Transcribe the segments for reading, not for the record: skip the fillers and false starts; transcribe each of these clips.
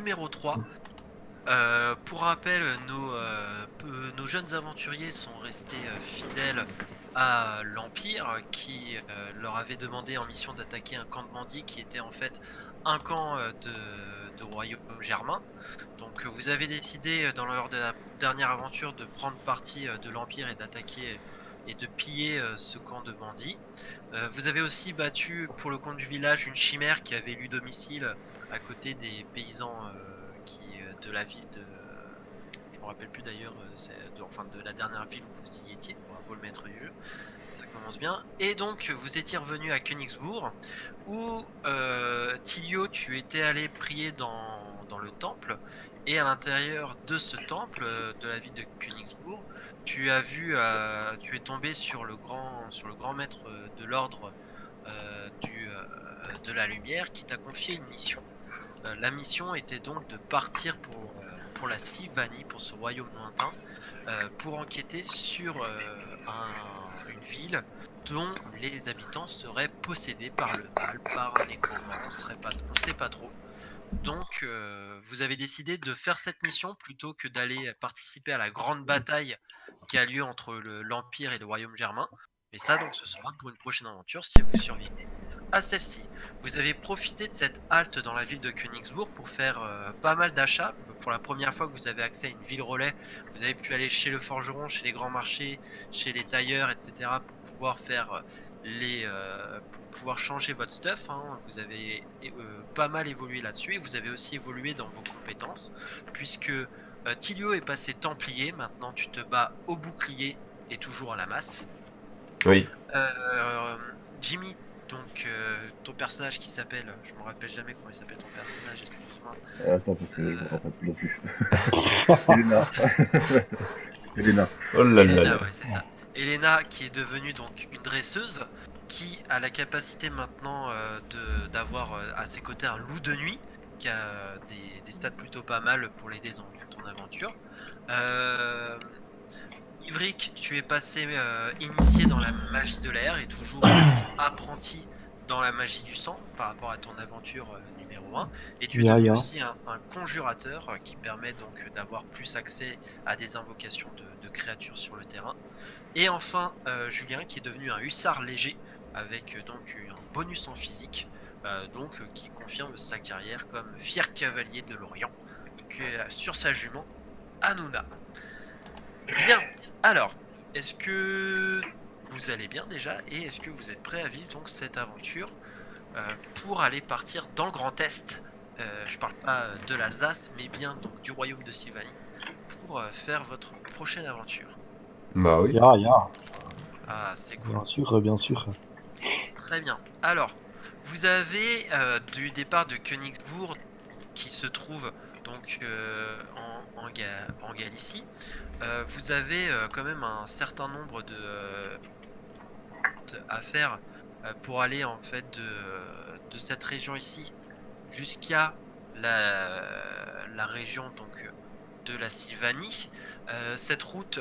numéro 3. Pour rappel, nos jeunes aventuriers sont restés fidèles à l'Empire qui leur avait demandé en mission d'attaquer un camp de bandits qui était en fait un camp de royaume germain. Donc vous avez décidé lors de la dernière aventure de prendre parti de l'Empire et d'attaquer et de piller ce camp de bandits. Vous avez aussi battu pour le compte du village une chimère qui avait élu domicile à côté des paysans de la ville de. Je me rappelle plus d'ailleurs, de la dernière ville où vous y étiez. Bravo le maître du jeu, ça commence bien. Et donc vous étiez revenu à Königsbourg où Tilio, tu étais allé prier dans le temple. Et à l'intérieur de ce temple de la ville de Königsbourg, tu es tombé sur le grand maître de l'ordre de la lumière qui t'a confié une mission. La mission était donc de partir pour la Sylvanie, pour ce royaume lointain, pour enquêter sur une ville dont les habitants seraient possédés par le mal, par un nécromant, on sait pas trop. Donc vous avez décidé de faire cette mission plutôt que d'aller participer à la grande bataille qui a lieu entre l'Empire et le royaume germain. Mais ça donc ce sera pour une prochaine aventure si vous survivez à celle-ci. Vous avez profité de cette halte dans la ville de Königsbourg pour faire pas mal d'achats. Pour la première fois que vous avez accès à une ville relais, vous avez pu aller chez le forgeron, chez les grands marchés, chez les tailleurs, etc. pour pouvoir faire pour pouvoir changer votre stuff. Vous avez pas mal évolué là-dessus et vous avez aussi évolué dans vos compétences puisque Tilio est passé templier. Maintenant, tu te bats au bouclier et toujours à la masse. Oui. Jimmy, donc ton personnage qui s'appelle, je me rappelle jamais comment il s'appelle ton personnage, excuse-moi. Attends, parce que je me rappelle plus non plus. Elena. Elena. Oh là là là. Elena, ouais, c'est ça. Elena qui est devenue donc une dresseuse qui a la capacité maintenant d'avoir à ses côtés un loup de nuit qui a des stats plutôt pas mal pour l'aider dans ton aventure. Euh, Ivric, tu es passé initié dans la magie de l'air et toujours aussi apprenti dans la magie du sang par rapport à ton aventure numéro 1. Et tu es Ya, devenu ya. aussi un conjurateur qui permet donc d'avoir plus accès à des invocations de créatures sur le terrain. Et enfin, Julien qui est devenu un hussard léger avec donc un bonus en physique, qui confirme sa carrière comme fier cavalier de l'Orient sur sa jument Hanouna. Bien, alors, est-ce que vous allez bien déjà et est-ce que vous êtes prêt à vivre donc cette aventure pour aller partir dans le Grand Est. Je parle pas de l'Alsace, mais bien donc du royaume de Sylvanie pour faire votre prochaine aventure. Bah oui. Ya, ya. Ah, c'est cool. Bien sûr, bien sûr. Très bien. Alors, vous avez du départ de Königsbourg qui se trouve donc en Galicie. Vous avez quand même un certain nombre à faire pour aller en fait de cette région ici jusqu'à la région donc de la Sylvanie. Cette route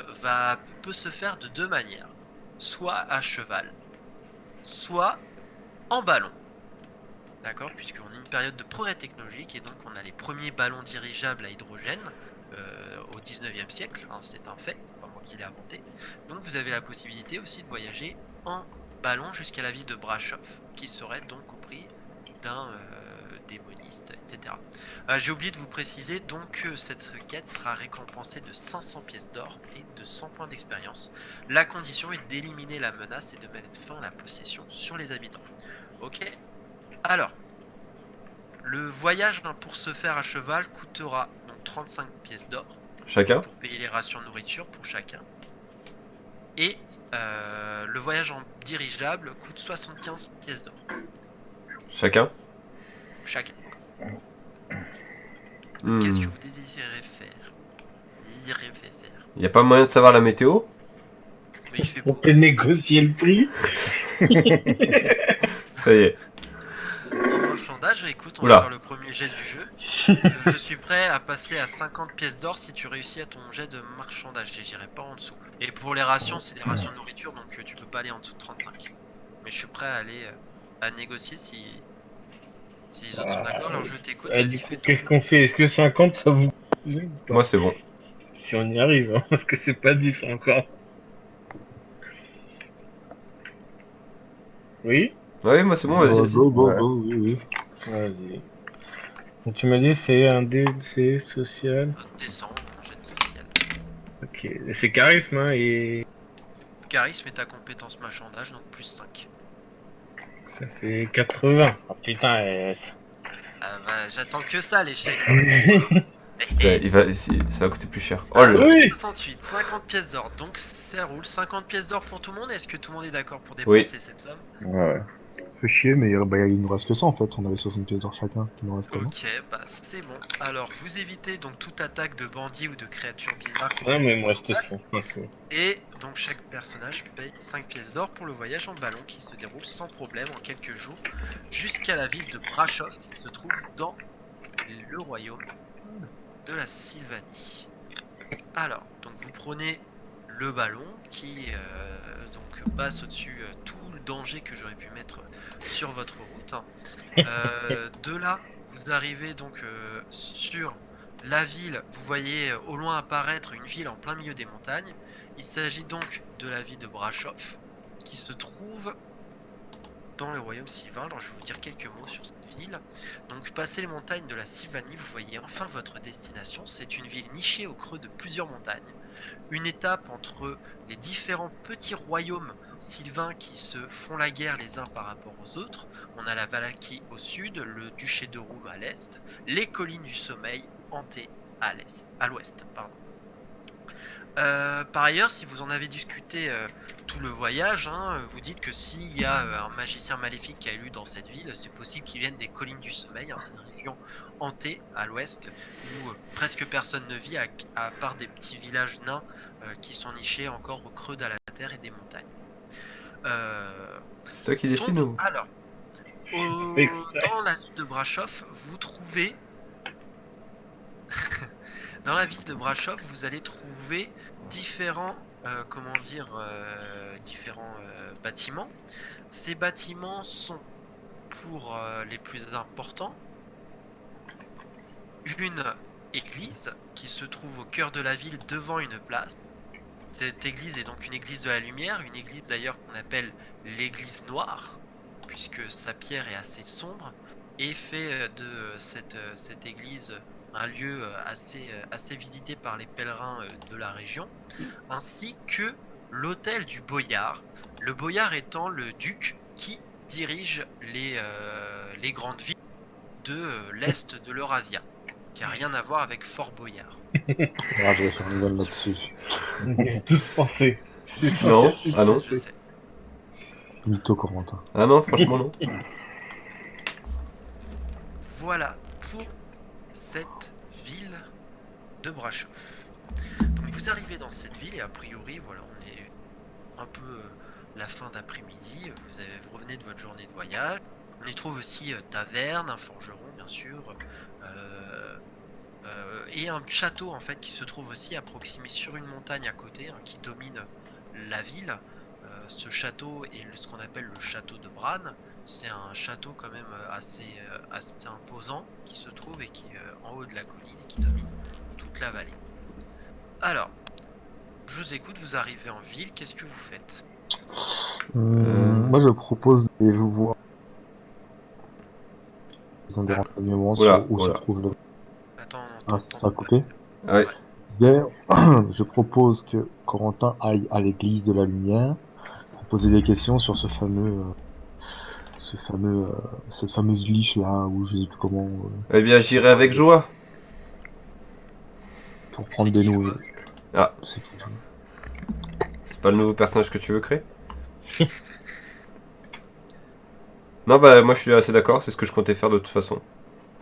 peut se faire de deux manières, soit à cheval, soit en ballon. D'accord, puisqu'on est une période de progrès technologique et donc on a les premiers ballons dirigeables à hydrogène au 19e siècle, c'est un fait, c'est pas moi qui l'ai inventé. Donc vous avez la possibilité aussi de voyager en ballon jusqu'à la ville de Brasov, qui serait donc au prix d'un démoniste, etc. J'ai oublié de vous préciser donc que cette quête sera récompensée de 500 pièces d'or et de 100 points d'expérience. La condition est d'éliminer la menace et de mettre fin à la possession sur les habitants. Ok. Alors, le voyage pour se faire à cheval coûtera donc 35 pièces d'or Chacun. pour payer les rations de nourriture pour chacun. Et le voyage en dirigeable coûte 75 pièces d'or Chacun. chacun. Hmm. Qu'est-ce que vous désirez faire? Y a pas moyen de savoir la météo? Mais il fait On beau. peut négocier le prix. Ça y est. En marchandage, écoute, on va Oula. faire le premier jet du jeu. Je suis prêt à passer à 50 pièces d'or si tu réussis à ton jet de marchandage et j'irai pas en dessous. Et pour les rations, c'est des rations de nourriture donc tu peux pas aller en dessous de 35. Mais je suis prêt à aller à négocier si Si les autres sont d'accord, alors je t'écoute. Du Vas-y, coup, fais ton. qu'est-ce qu'on fait? Est-ce que 50 ça vous plaît ou pas? Moi, c'est bon. Si on y arrive, hein, parce que c'est pas 10 encore. Oui? Ouais, moi, c'est bon, vas-y, vas-y. Ouais. oui, oui. Vas-y. Donc tu m'as dit c'est un DC social. Descends, jet de social. Ok. C'est charisme, hein, et Charisme est ta compétence marchandage, donc plus 5. ça fait 80. Oh, putain, Ah bah, j'attends que ça, l'échec. Putain, ça va coûter plus cher. Oh Alors, là. Oui. 68, 50 pièces d'or. Donc ça roule. 50 pièces d'or pour tout le monde. Est-ce que tout le monde est d'accord pour Oui. dépenser cette somme? Ouais. Fait chier, mais bah, il nous reste que ça en fait. On avait 60 pièces d'or chacun qui nous restait. Non Ok, bah c'est bon. Alors, vous évitez donc toute attaque de bandits ou de créatures bizarres. Ah, mais il me reste 100. Et donc chaque personnage paye 5 pièces d'or pour le voyage en ballon qui se déroule sans problème en quelques jours jusqu'à la ville de Brashov qui se trouve dans le royaume de la Sylvanie. Alors, donc vous prenez le ballon qui donc passe au-dessus tout le danger que j'aurais pu mettre sur votre route. De là, vous arrivez donc sur la ville. Vous voyez au loin apparaître une ville en plein milieu des montagnes. Il s'agit donc de la ville de Brashov qui se trouve dans le royaume sylvain. Alors je vais vous dire quelques mots sur cette ville. Donc passé les montagnes de la Sylvanie, vous voyez enfin votre destination. C'est une ville nichée au creux de plusieurs montagnes. Une étape entre les différents petits royaumes sylvains qui se font la guerre les uns par rapport aux autres. On a la Valaquie au sud, le duché de Roum à l'est, les collines du sommeil hantées à l'ouest. Par ailleurs, si vous en avez discuté tout le voyage, vous dites que s'il y a un magicien maléfique qui a élu dans cette ville, c'est possible qu'il vienne des collines du sommeil. C'est une région hantée à l'ouest où presque personne ne vit à part des petits villages nains qui sont nichés encore au creux de la terre et des montagnes. C'est toi qui décides ou? Alors, dans la ville de Brashov, vous trouvez dans la ville de Brashov, vous allez trouver différents différents bâtiments. Ces bâtiments sont pour les plus importants une église qui se trouve au cœur de la ville devant une place. Cette église est donc une église de la lumière, une église d'ailleurs qu'on appelle l'église noire, puisque sa pierre est assez sombre et fait de cette église un lieu assez visité par les pèlerins de la région, ainsi que l'hôtel du boyard. Le boyard étant le duc qui dirige les grandes villes de l'est de l'Eurasia, qui a rien à voir avec Fort Boyard. Ah, je vais faire une vanne là-dessus. On y a tous pensé. Non, ah non. Je sais. Mytho Corentin. Ah non, franchement non. Voilà pour cette ville de Brashov. Donc vous arrivez dans cette ville et a priori, voilà, on est un peu la fin d'après-midi. Vous revenez de votre journée de voyage. On y trouve aussi taverne, un forgeron bien sûr, et un château en fait qui se trouve aussi à proximité sur une montagne à côté qui domine la ville. Ce château est ce qu'on appelle le château de Bran. C'est un château quand même assez imposant qui se trouve et qui est en haut de la colline et qui domine toute la vallée. Alors, je vous écoute, vous arrivez en ville, qu'est-ce que vous faites? Moi je propose d'aller voir. Ils ont des renseignements Oula, sur où oula. se trouve le. Attends, Ah, ça a coupé. Ah ouais. Hier, je propose que Corentin aille à l'église de la lumière pour poser des questions sur cette fameuse liche là, où je sais plus comment, Eh bien, j'irai avec joie. pour prendre C'est des qui, nouvelles. Ah. C'est tout. C'est pas le nouveau personnage que tu veux créer? Non, bah moi je suis assez d'accord, c'est ce que je comptais faire de toute façon.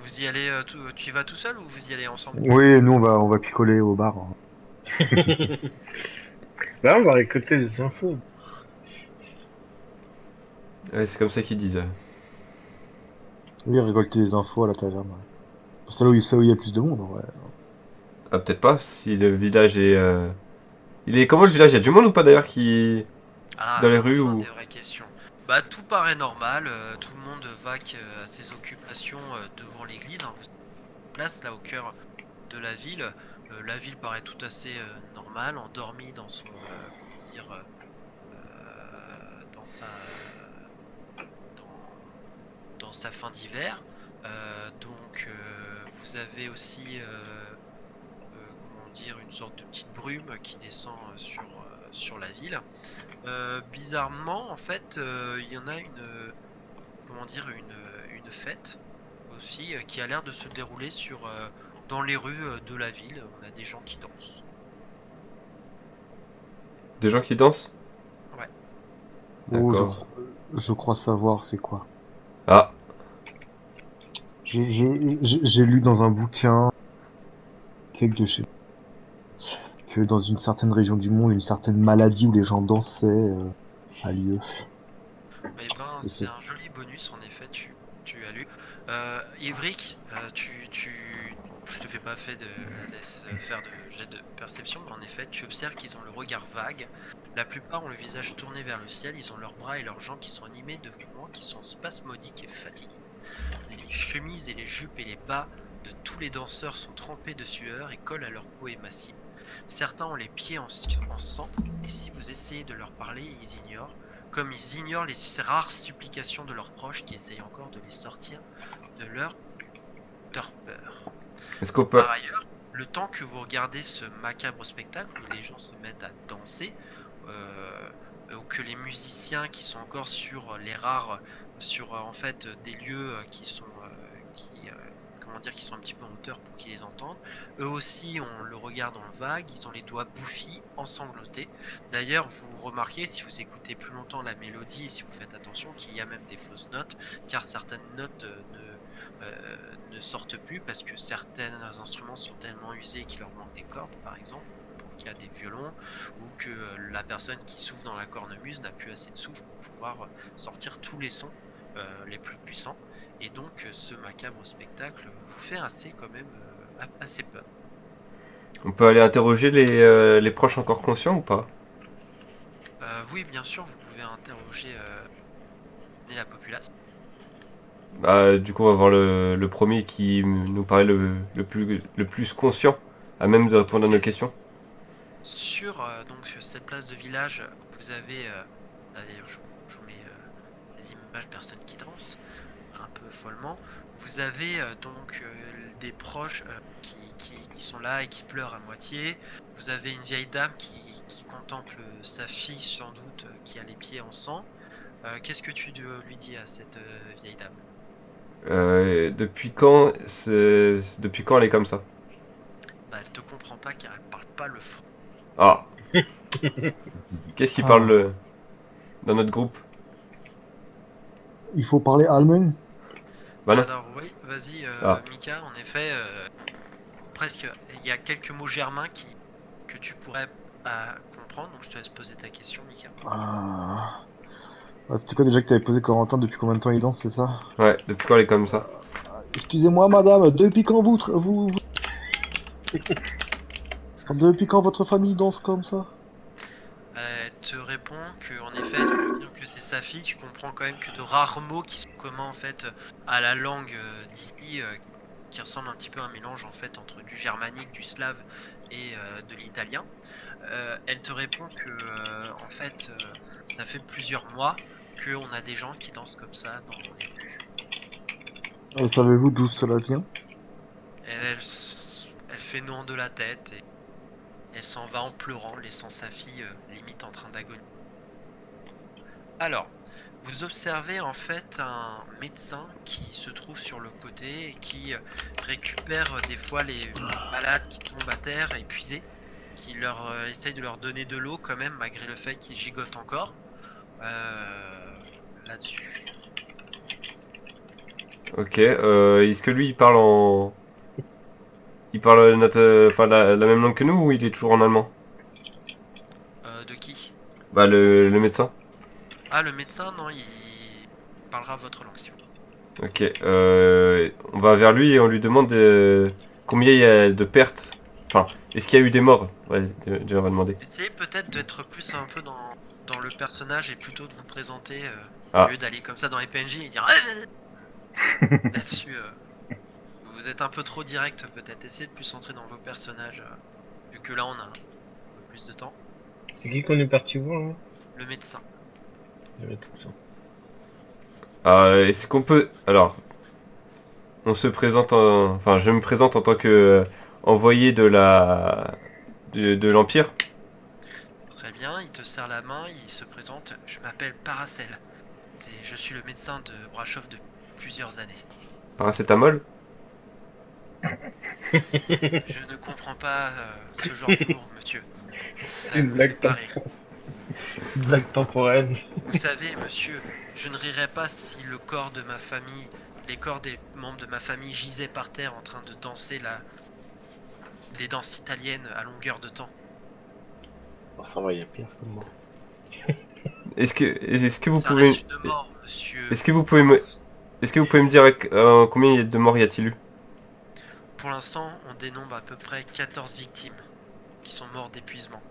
Vous y allez, tu y vas tout seul ou vous y allez ensemble? Oui, nous on va picoler au bar. Là, on va récolter des infos. Ouais, c'est comme ça qu'ils disent. Oui, récolter des infos à la taverne. Ouais. C'est là où il y a plus de monde en vrai. Ah, peut-être pas, si le village est... Il est comment le village? Il y a du monde ou pas d'ailleurs qui... Ah, Dans les rues enfin, ou... des vraies questions. Bah tout paraît normal, tout le monde vaque à ses occupations devant l'église. Hein. Vous êtes en place là au cœur de la ville. La ville paraît tout assez normale, endormie dans son comment dire dans sa dans sa fin d'hiver. Donc vous avez aussi comment dire une sorte de petite brume qui descend sur la ville. Bizarrement, en fait, il y en a une, comment dire, une fête aussi qui a l'air de se dérouler dans les rues de la ville. On a des gens qui dansent. Des gens qui dansent? Ouais. Oh, D'accord. je crois savoir c'est quoi. Ah, J'ai lu dans un bouquin de chez que dans une certaine région du monde, une certaine maladie où les gens dansaient a lieu. Eh ben, Et c'est un joli bonus, en effet, tu as lu. Ivric, je te fais pas faire de jet de perception, mais en effet, tu observes qu'ils ont le regard vague. La plupart ont le visage tourné vers le ciel, ils ont leurs bras et leurs jambes qui sont animés de mouvements qui sont spasmodiques et fatigués. Les chemises et les jupes et les bas de tous les danseurs sont trempés de sueur et collent à leur peau émaciée. Certains ont les pieds en sang, et si vous essayez de leur parler, ils ignorent, comme ils ignorent les rares supplications de leurs proches qui essayent encore de les sortir de leur torpeur. est-ce qu'on peut... Par ailleurs, le temps que vous regardez ce macabre spectacle où les gens se mettent à danser, ou que les musiciens qui sont encore sur les rares, sur en fait des lieux qui sont comment dire, qui sont un petit peu en hauteur pour qu'ils les entendent. Eux aussi, on le regarde en vague, ils ont les doigts bouffis, ensanglantés. D'ailleurs, vous remarquez, si vous écoutez plus longtemps la mélodie et si vous faites attention, qu'il y a même des fausses notes, car certaines notes ne sortent plus parce que certains instruments sont tellement usés qu'il leur manque des cordes, par exemple, pour qu'il y a des violons, ou que la personne qui souffle dans la cornemuse n'a plus assez de souffle pour pouvoir sortir tous les sons les plus puissants. Et donc ce macabre spectacle vous fait assez quand même assez peur. On peut aller interroger les proches encore conscients ou pas? Oui, bien sûr, vous pouvez interroger la populace. Bah, du coup, on va voir le premier qui nous paraît le plus conscient, à même de répondre à nos questions. Sur donc cette place de village, vous avez d'ailleurs je vous mets des images de personnes qui dansent un peu follement. Vous avez donc des proches qui sont là et qui pleurent à moitié. Vous avez une vieille dame qui contemple sa fille sans doute qui a les pieds en sang. Qu'est-ce que tu lui dis à cette vieille dame? Depuis quand elle est comme ça? Bah, elle te comprend pas car elle parle pas le français. Ah. Qu'est-ce qui parle dans notre groupe? Il faut parler allemand. Bah non. Alors oui, vas-y Mika, en effet, presque, il y a quelques mots germains que tu pourrais comprendre, donc je te laisse poser ta question Mika. C'était quoi déjà que t'avais posé Corentin, depuis combien de temps il danse, c'est ça? Ouais, depuis quand elle est comme ça? Excusez-moi madame, depuis quand depuis quand votre famille danse comme ça? Elle te répond que en effet, donc que c'est sa fille, tu comprends quand même que de rares mots qui sont communs en fait à la langue d'ici, qui ressemblent un petit peu à un mélange en fait entre du germanique, du slave et de l'italien. Elle te répond que en fait ça fait plusieurs mois qu'on a des gens qui dansent comme ça dans les rues. Et savez-vous d'où cela vient? Elle fait non de la tête et elle s'en va en pleurant, laissant sa fille limite en train d'agoniser. Alors, vous observez en fait un médecin qui se trouve sur le côté et qui récupère des fois les malades qui tombent à terre épuisés, qui leur essaye de leur donner de l'eau quand même malgré le fait qu'ils gigotent encore là-dessus. Ok, est-ce que lui il parle en... Il parle la même langue que nous ou il est toujours en allemand? De qui? Bah le médecin. Ah, le médecin, non, il parlera votre langue si vous voulez. Ok, on va vers lui et on lui demande combien il y a de pertes. Enfin, est-ce qu'il y a eu des morts? Ouais, on va demander. Essayez peut-être d'être plus un peu dans dans le personnage est plutôt de vous présenter Ah. au lieu d'aller comme ça dans les PNJ et dire là-dessus. Vous êtes un peu trop direct peut-être. Essayez de plus centrer dans vos personnages vu que là on a un peu plus de temps. C'est qui qu'on est parti voir là? Le médecin. Je vais mettre ça. Est-ce qu'on peut... Alors, on se présente enfin, je me présente en tant que envoyé de de l'Empire. Très bien, il te serre la main, il se présente. Je m'appelle Paracel. Je suis le médecin de Brashov depuis plusieurs années. Paracétamol. Je ne comprends pas ce genre d'humour, monsieur. C'est une blague pas rire. Une blague temporelle. Vous savez, monsieur, je ne rirais pas si le corps de ma famille, les corps des membres de ma famille gisaient par terre en train de danser des danses italiennes à longueur de temps. Oh, ça va, il y a pire que moi. Est-ce que vous Ça pouvez... reste une mort, monsieur. Est-ce que vous pouvez me dire combien de morts y a-t-il eu? Pour l'instant, on dénombre à peu près 14 victimes qui sont mortes d'épuisement.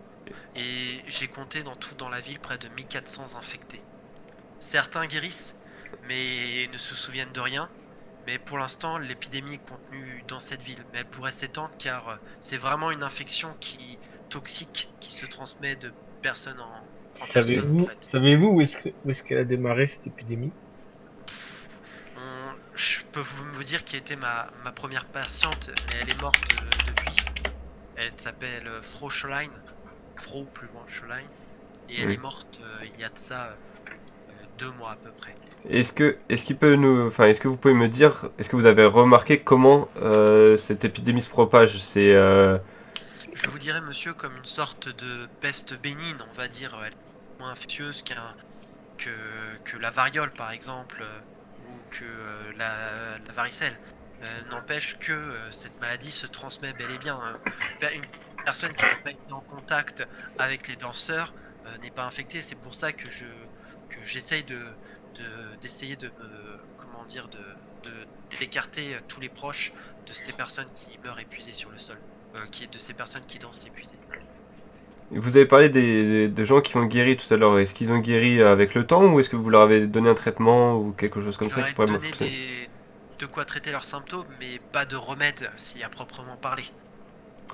Et j'ai compté dans tout dans la ville près de 1400 infectés. Certains guérissent, mais ne se souviennent de rien. Mais pour l'instant, l'épidémie est contenue dans cette ville. Mais elle pourrait s'étendre car c'est vraiment une infection toxique qui se transmet de personne en personne en fait. Savez-vous où est-ce qu'elle a démarré cette épidémie? Je peux vous dire qui était ma première patiente, mais elle est morte depuis. Elle s'appelle Frau Scholein. Frau plus loin Scholein. Et elle Oui. est morte il y a de ça 2 mois à peu près. Est-ce que vous pouvez me dire, est-ce que vous avez remarqué comment cette épidémie se propage? Je vous dirais monsieur comme une sorte de peste bénigne, on va dire. Elle est moins infectieuse que la variole par exemple, ou que la varicelle. N'empêche que cette maladie se transmet bel et bien. Une personne qui n'a pas été en contact avec les danseurs n'est pas infectée. C'est pour ça que j'essaye d'essayer de d'écarter tous les proches de ces personnes qui meurent épuisées sur le sol, de ces personnes qui dansent épuisées. Vous avez parlé de gens qui ont guéri tout à l'heure. Est-ce qu'ils ont guéri avec le temps ou est-ce que vous leur avez donné un traitement ou quelque chose comme Je ça leur qui ai pourrait donné fonctionner? de quoi traiter leurs symptômes, mais pas de remède s'il y a proprement parlé.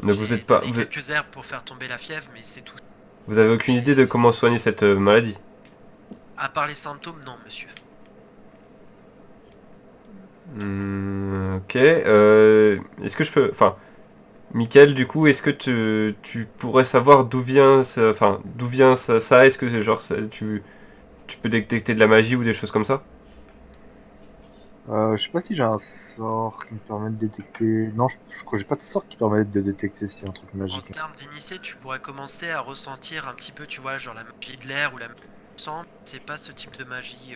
Donc vous J'ai êtes pas, donné quelques herbes pour faire tomber la fièvre, mais c'est tout. vous avez aucune idée de comment soigner cette maladie? À part les symptômes, non, monsieur. Ok. Est-ce que je peux... Enfin, Michael, du coup, est-ce que tu pourrais savoir d'où vient ça? Est-ce que genre tu peux détecter de la magie ou des choses comme ça? Je sais pas si j'ai un sort qui me permet de détecter. Non, je crois que j'ai pas de sort qui permet de détecter si y a un truc En magique. termes d'initié, tu pourrais commencer à ressentir un petit peu, tu vois, genre la magie de l'air ou la magie du sang. C'est pas ce type de magie.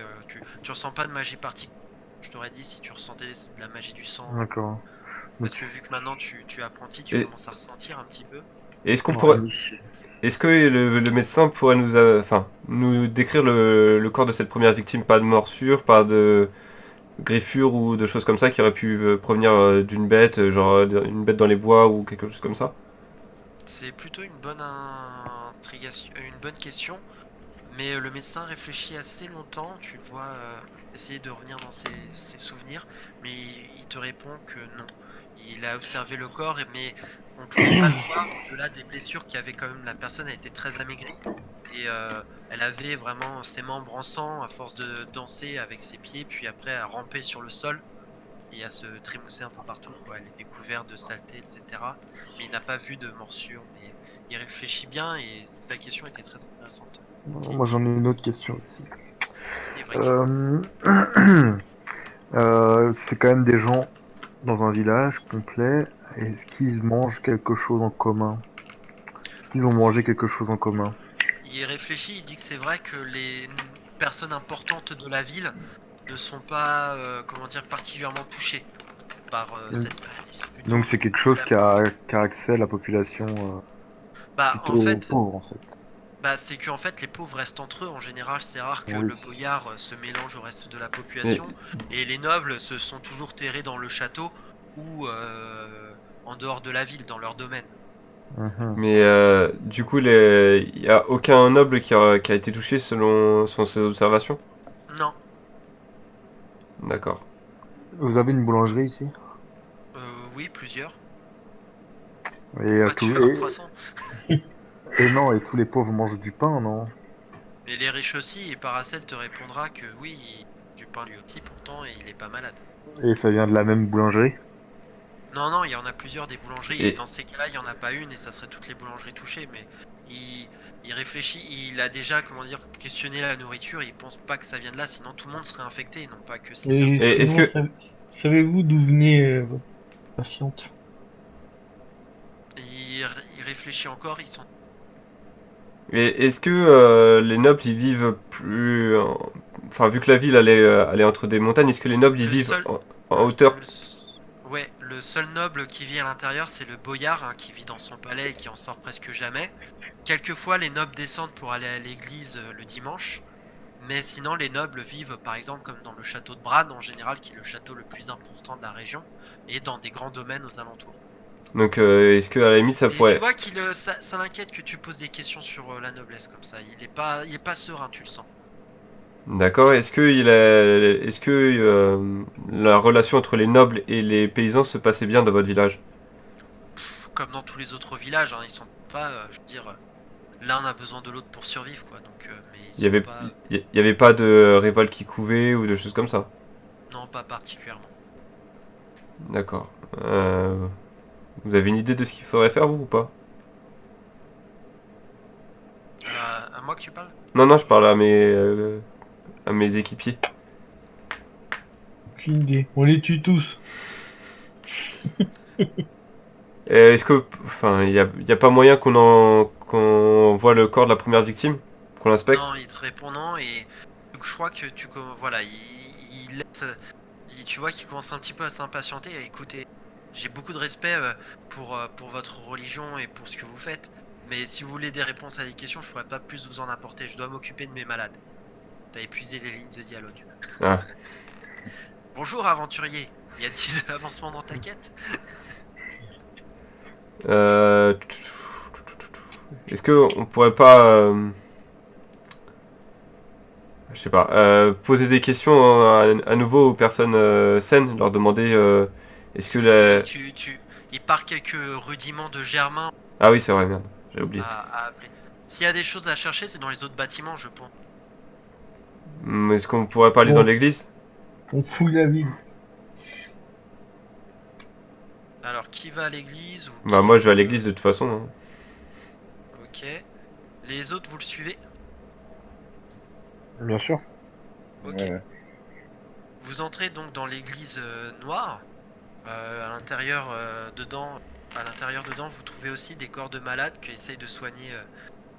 Tu ressens pas de magie particulière. Je t'aurais dit si tu ressentais de la magie du sang. D'accord. Parce que vu que maintenant tu es apprenti, tu Et- commences à ressentir un petit peu. Et est-ce qu'on Ouais, pourrait... oui. Est-ce que le médecin pourrait nous décrire le corps de cette première victime? Pas de morsure, pas de griffure ou de choses comme ça qui auraient pu provenir d'une bête, une bête dans les bois ou quelque chose comme ça? C'est plutôt une bonne une bonne question. Mais le médecin réfléchit assez longtemps, tu le vois essayer de revenir dans ses souvenirs, mais il te répond que non. Il a observé le corps, mais on pouvait pas le voir au-delà des blessures qu'il y avait quand même. La personne a été très amaigrie et elle avait vraiment ses membres en sang à force de danser avec ses pieds, puis après à ramper sur le sol et à se trémousser un peu partout. Elle était couverte de saleté, etc. Mais il n'a pas vu de morsure. Mais il réfléchit bien et ta question était très intéressante. Moi j'en ai une autre question aussi. C'est vrai que C'est quand même des gens dans un village complet. Est-ce qu'ils mangent quelque chose en commun? Est-ce qu'ils ont mangé quelque chose en commun? il réfléchit, il dit que c'est vrai que les personnes importantes de la ville ne sont pas, particulièrement touchées par cette maladie. C'est plutôt Donc c'est quelque chose qui a accès à la population Bah, plutôt en fait, pauvre en fait. c'est qu'en fait les pauvres restent entre eux. En général, c'est rare que Oui. le boyard se mélange au reste de la population. Et les nobles se sont toujours terrés dans le château ou en dehors de la ville, dans leur domaine. Mhm. Mais du coup, il y a aucun noble qui a été touché selon ses observations? Non, D'accord. Vous avez une boulangerie ici? oui, plusieurs. Et, Pourquoi tu veux un croissant? et non, et tous les pauvres mangent du pain, non? Mais les riches aussi, et Paracel te répondra que oui, il du pain lui aussi pourtant, et il est pas malade. Et ça vient de la même boulangerie? Non, non, il y en a plusieurs des boulangeries, et Et, dans ces cas-là, il y en a pas une, et ça serait toutes les boulangeries touchées, mais il, il réfléchit, il a déjà, comment dire, questionné la nourriture, il pense pas que ça vient de là, sinon tout le monde serait infecté, et non pas que ces Et personnes. et est-ce sinon, que savez-vous d'où venait votre patiente? Il réfléchit encore, ils sont... Et est-ce que les nobles ils vivent plus... Enfin, vu que la ville elle est entre des montagnes, est-ce que les nobles ils Le vivent seul, en hauteur? ouais, le seul noble qui vit à l'intérieur, c'est le boyard, hein, qui vit dans son palais et qui en sort presque jamais. Quelquefois, les nobles descendent pour aller à l'église le dimanche, mais sinon, les nobles vivent, par exemple, comme dans le château de Bran, en général, qui est le château le plus important de la région, et dans des grands domaines aux alentours. Donc est-ce que à la limite ça Et tu pourrait... vois ça l'inquiète que tu poses des questions sur la noblesse comme ça. Il est pas serein, tu le sens. D'accord, est-ce que la relation entre les nobles et les paysans se passait bien dans votre village? Comme dans tous les autres villages, hein, ils sont pas, je veux dire, l'un a besoin de l'autre pour survivre, quoi. Donc, mais ils Il y sont avait, pas, il y avait pas de révolte qui couvait ou de choses comme ça? non, pas particulièrement. D'accord. Euh, Vous avez une idée de ce qu'il faudrait faire, vous, ou pas? À moi que tu parles? Non, non, je parle à mes équipiers. Aucune idée. On les tue tous. Est-ce que... Enfin, il y a pas moyen qu'on voit le corps de la première victime? Qu'on l'inspecte? Non, il te répond non et donc, je crois que voilà, il laisse, tu vois qu'il commence un petit peu à s'impatienter. Écoutez, j'ai beaucoup de respect pour votre religion et pour ce que vous faites, mais si vous voulez des réponses à des questions, je pourrais pas plus vous en apporter. Je dois m'occuper de mes malades. T'as épuisé les lignes de dialogue. Ah. Bonjour aventurier, y a-t-il de l'avancement dans ta quête? Euh... Est-ce que on pourrait pas... je sais pas, poser des questions à nouveau aux personnes saines, leur demander est-ce que Oui, la... il part quelques rudiments de Germain Ah oui, c'est vrai, merde, j'ai oublié. à appeler. S'il y a des choses à chercher, c'est dans les autres bâtiments, je pense. Est-ce qu'on pourrait pas aller dans Bon, l'église? on fouille la ville. Alors, qui va à l'église ou Bah qui moi je vais à veut... l'église de toute façon, hein. Ok. Les autres, vous le suivez? Bien sûr. Ok. Ouais, ouais. Vous entrez donc dans l'église noire. À l'intérieur dedans, vous trouvez aussi des corps de malades qui essayent de soigner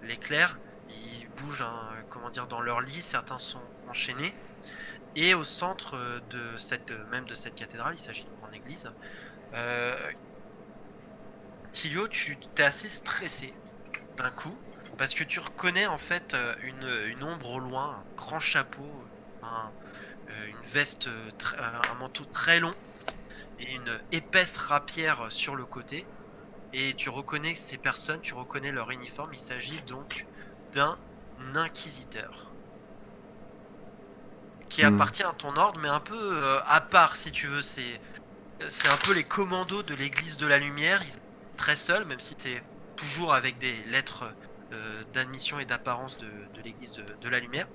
les clercs. Ils bougent, hein, comment dire, dans leur lit. Certains sont enchaînés. Et au centre même de cette cathédrale, il s'agit d'une grande église. Euh, Tilio, tu t'es assez stressé d'un coup parce que tu reconnais en fait une ombre au loin, un grand chapeau, une veste, un manteau très long et une épaisse rapière sur le côté. Et tu reconnais ces personnes, tu reconnais leur uniforme. Il s'agit donc d'un inquisiteur qui Hmm. appartient à ton ordre, mais un peu à part si tu veux. C'est un peu les commandos de l'église de la lumière. Ils sont très seuls, même si c'est toujours avec des lettres d'admission et d'apparence de l'église de la lumière.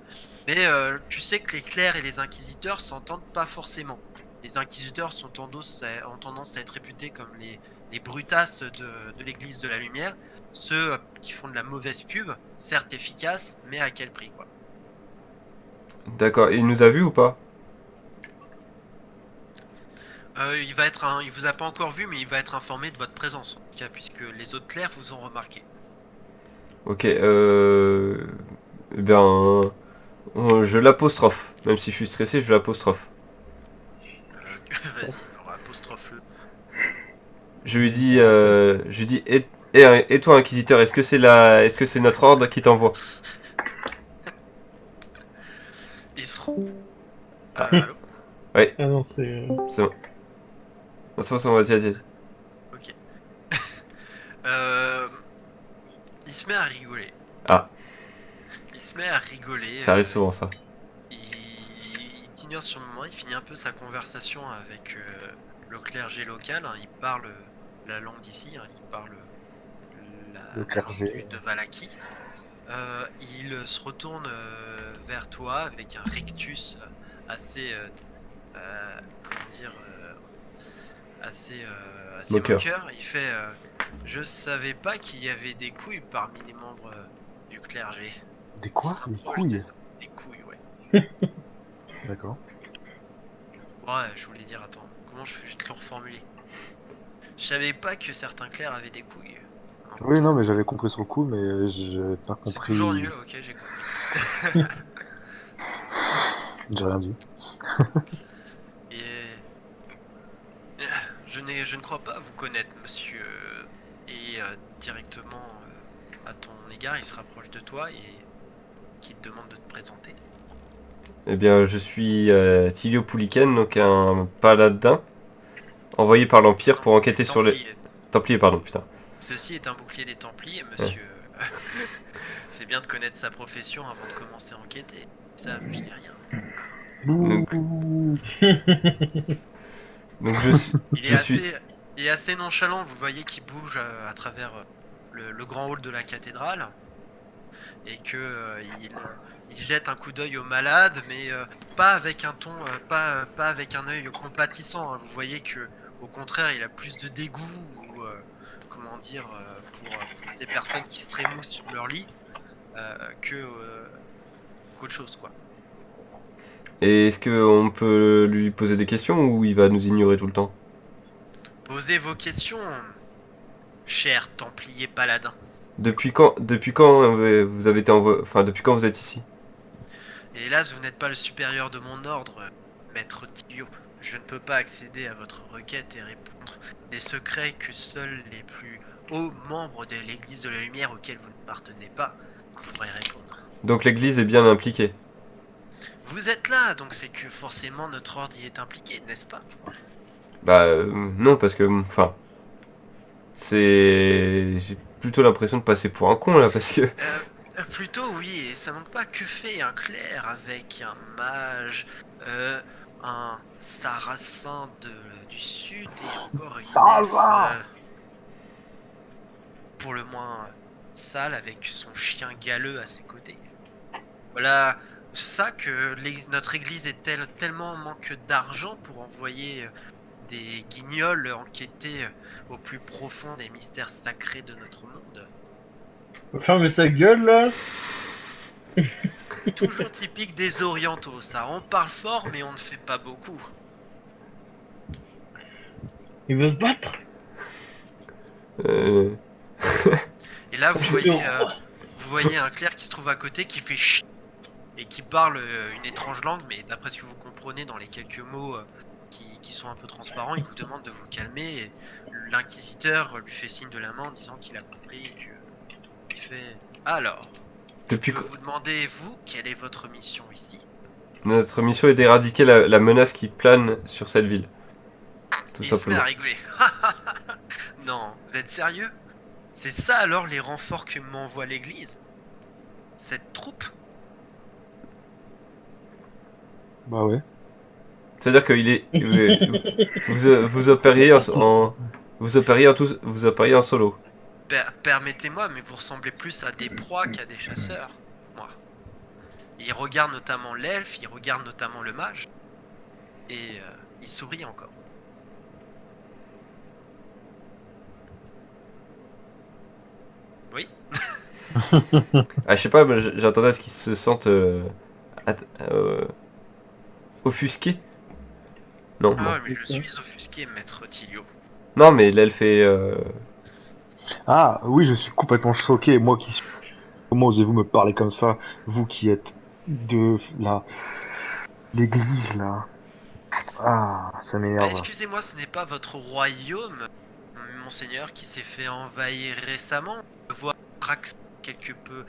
Mais tu sais que les clercs et les inquisiteurs s'entendent pas forcément. Les inquisiteurs ont tendance à être réputés comme les brutasses de l'église de la lumière. Ceux qui font de la mauvaise pub, certes efficace, mais à quel prix, quoi. D'accord, et il nous a vus ou pas? Il vous a pas encore vu, mais il va être informé de votre présence, en tout cas, puisque les autres clercs vous ont remarqué. Ok, eh bien... je l'apostrophe. Même si je suis stressé, je l'apostrophe. Vas-y, alors apostrophe-le. Je lui dis, et toi inquisiteur, est-ce que c'est notre ordre qui t'envoie? Ils seront... Ah, allô? Ah non, c'est... c'est bon. Non, c'est bon, vas-y, vas-y. Ok. Euh, il se met à rigoler. Ah. Il se met à rigoler. Ça arrive souvent ça. Il t'ignore sur le moment, il finit un peu sa conversation avec le clergé local. Hein. Il parle la langue d'ici, hein. Il parle Le clergé. langue de Valaki. Il se retourne vers toi avec un rictus assez, comment dire, assez Moqueur. moqueur. Il fait, je savais pas qu'il y avait des couilles parmi les membres du clergé. Des Il quoi? se Des rapproche couilles? Des couilles, ouais. D'accord. Ouais, je voulais dire, attends, comment je vais te le reformuler? Je savais pas que certains clercs avaient des couilles. Oui, non, mais j'avais compris sur le coup, mais j'ai pas C'est compris. toujours nul, ok, j'ai compris. J'ai rien dit. Et je ne crois pas vous connaître, monsieur. Et directement à ton égard, il se rapproche de toi et qui te demande de te présenter. Eh bien, je suis Tilio Pouliken, donc un paladin envoyé par l'Empire pour enquêter sur les... Templier. Templiers, pardon, putain. Ceci est un bouclier des Templiers, monsieur. C'est bien de connaître sa profession avant de commencer à enquêter. Ça, je dis rien. Donc, Bouh. donc je suis... Il Je est suis... assez, il est assez nonchalant, vous voyez qu'il bouge à travers le grand hall de la cathédrale et que il jette un coup d'œil aux malades, mais pas avec un ton, pas avec un œil compatissant. Hein. Vous voyez que au contraire, il a plus de dégoût ou comment dire pour ces personnes qui se rémoussent sur leur lit que qu'autre chose quoi. Et est-ce qu'on peut lui poser des questions ou il va nous ignorer tout le temps? Posez vos questions, cher Templier Paladin. Depuis quand vous avez été envoyé... Enfin, depuis quand vous êtes ici? Et hélas, vous n'êtes pas le supérieur de mon ordre, maître Tilio. Je ne peux pas accéder à votre requête et répondre des secrets que seuls les plus hauts membres de l'Église de la Lumière auxquels vous n'appartenez pas pourraient répondre. Donc l'église est bien impliquée. Vous êtes là, donc c'est que forcément notre ordre y est impliqué, n'est-ce pas? Bah non, parce que... Enfin... C'est... J'ai plutôt l'impression de passer pour un con là, parce que... Plutôt oui, et ça manque pas. Que fait un clerc avec un mage, un sarrasin du sud et encore une Sarrasin elfe, pour le moins sale avec son chien galeux à ses côtés. Voilà ça que notre église est tellement en manque d'argent pour envoyer des guignols enquêter au plus profond des mystères sacrés de notre monde. Ferme sa gueule là. Toujours typique des orientaux, ça. On parle fort, mais on ne fait pas beaucoup. Il veut se battre. Euh... Et là, vous voyez un clerc qui se trouve à côté, qui fait chut et qui parle une étrange langue, mais d'après ce que vous comprenez dans les quelques mots qui sont un peu transparents, il vous demande de vous calmer. Et l'inquisiteur lui fait signe de la main en disant qu'il a compris et qu'il fait. Alors, Depuis je peux quand... vous demander, vous, quelle est votre mission ici? Notre mission est d'éradiquer la menace qui plane sur cette ville. Tout Il se met simplement. à rigoler. Non, vous êtes sérieux? C'est ça alors les renforts que m'envoie l'église? Cette troupe? Bah ouais. C'est-à-dire qu'il est... Vous opériez vous opériez en solo. Permettez-moi, mais vous ressemblez plus à des proies qu'à des chasseurs. Moi. Il regarde notamment l'elfe, il regarde notamment le mage. Et il sourit encore. Oui. Ah, je sais pas, mais j'attendais à ce qu'ils se sentent... offusqués. Non, Ah bon. ouais, mais je suis offusqué, maître Tilio. Non, mais l'elfe est... Ah oui, je suis complètement choqué. Moi qui suis... Comment osez-vous me parler comme ça? Vous qui êtes de la... L'église là. Ah, ça m'énerve. Excusez-moi, ce n'est pas votre royaume, monseigneur, qui s'est fait envahir récemment. Je vois un accent quelque peu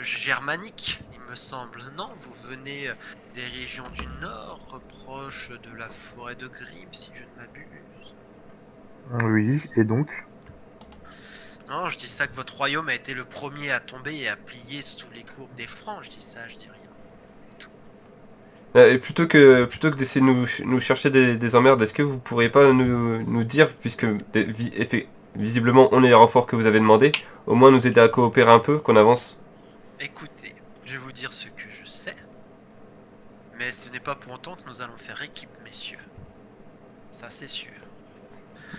germanique, il me semble. Non, vous venez des régions du nord, proche de la forêt de Grimm, si je ne m'abuse. Oui, et donc? Non, je dis ça que votre royaume a été le premier à tomber et à plier sous les courbes des Francs. Je dis ça, je dis rien. Et plutôt que d'essayer de nous chercher des emmerdes, est-ce que vous pourriez pas nous dire, puisque visiblement on est les renforts que vous avez demandé, au moins nous aider à coopérer un peu, qu'on avance? Écoutez, je vais vous dire ce que je sais, mais ce n'est pas pour autant que nous allons faire équipe, messieurs. Ça, c'est sûr.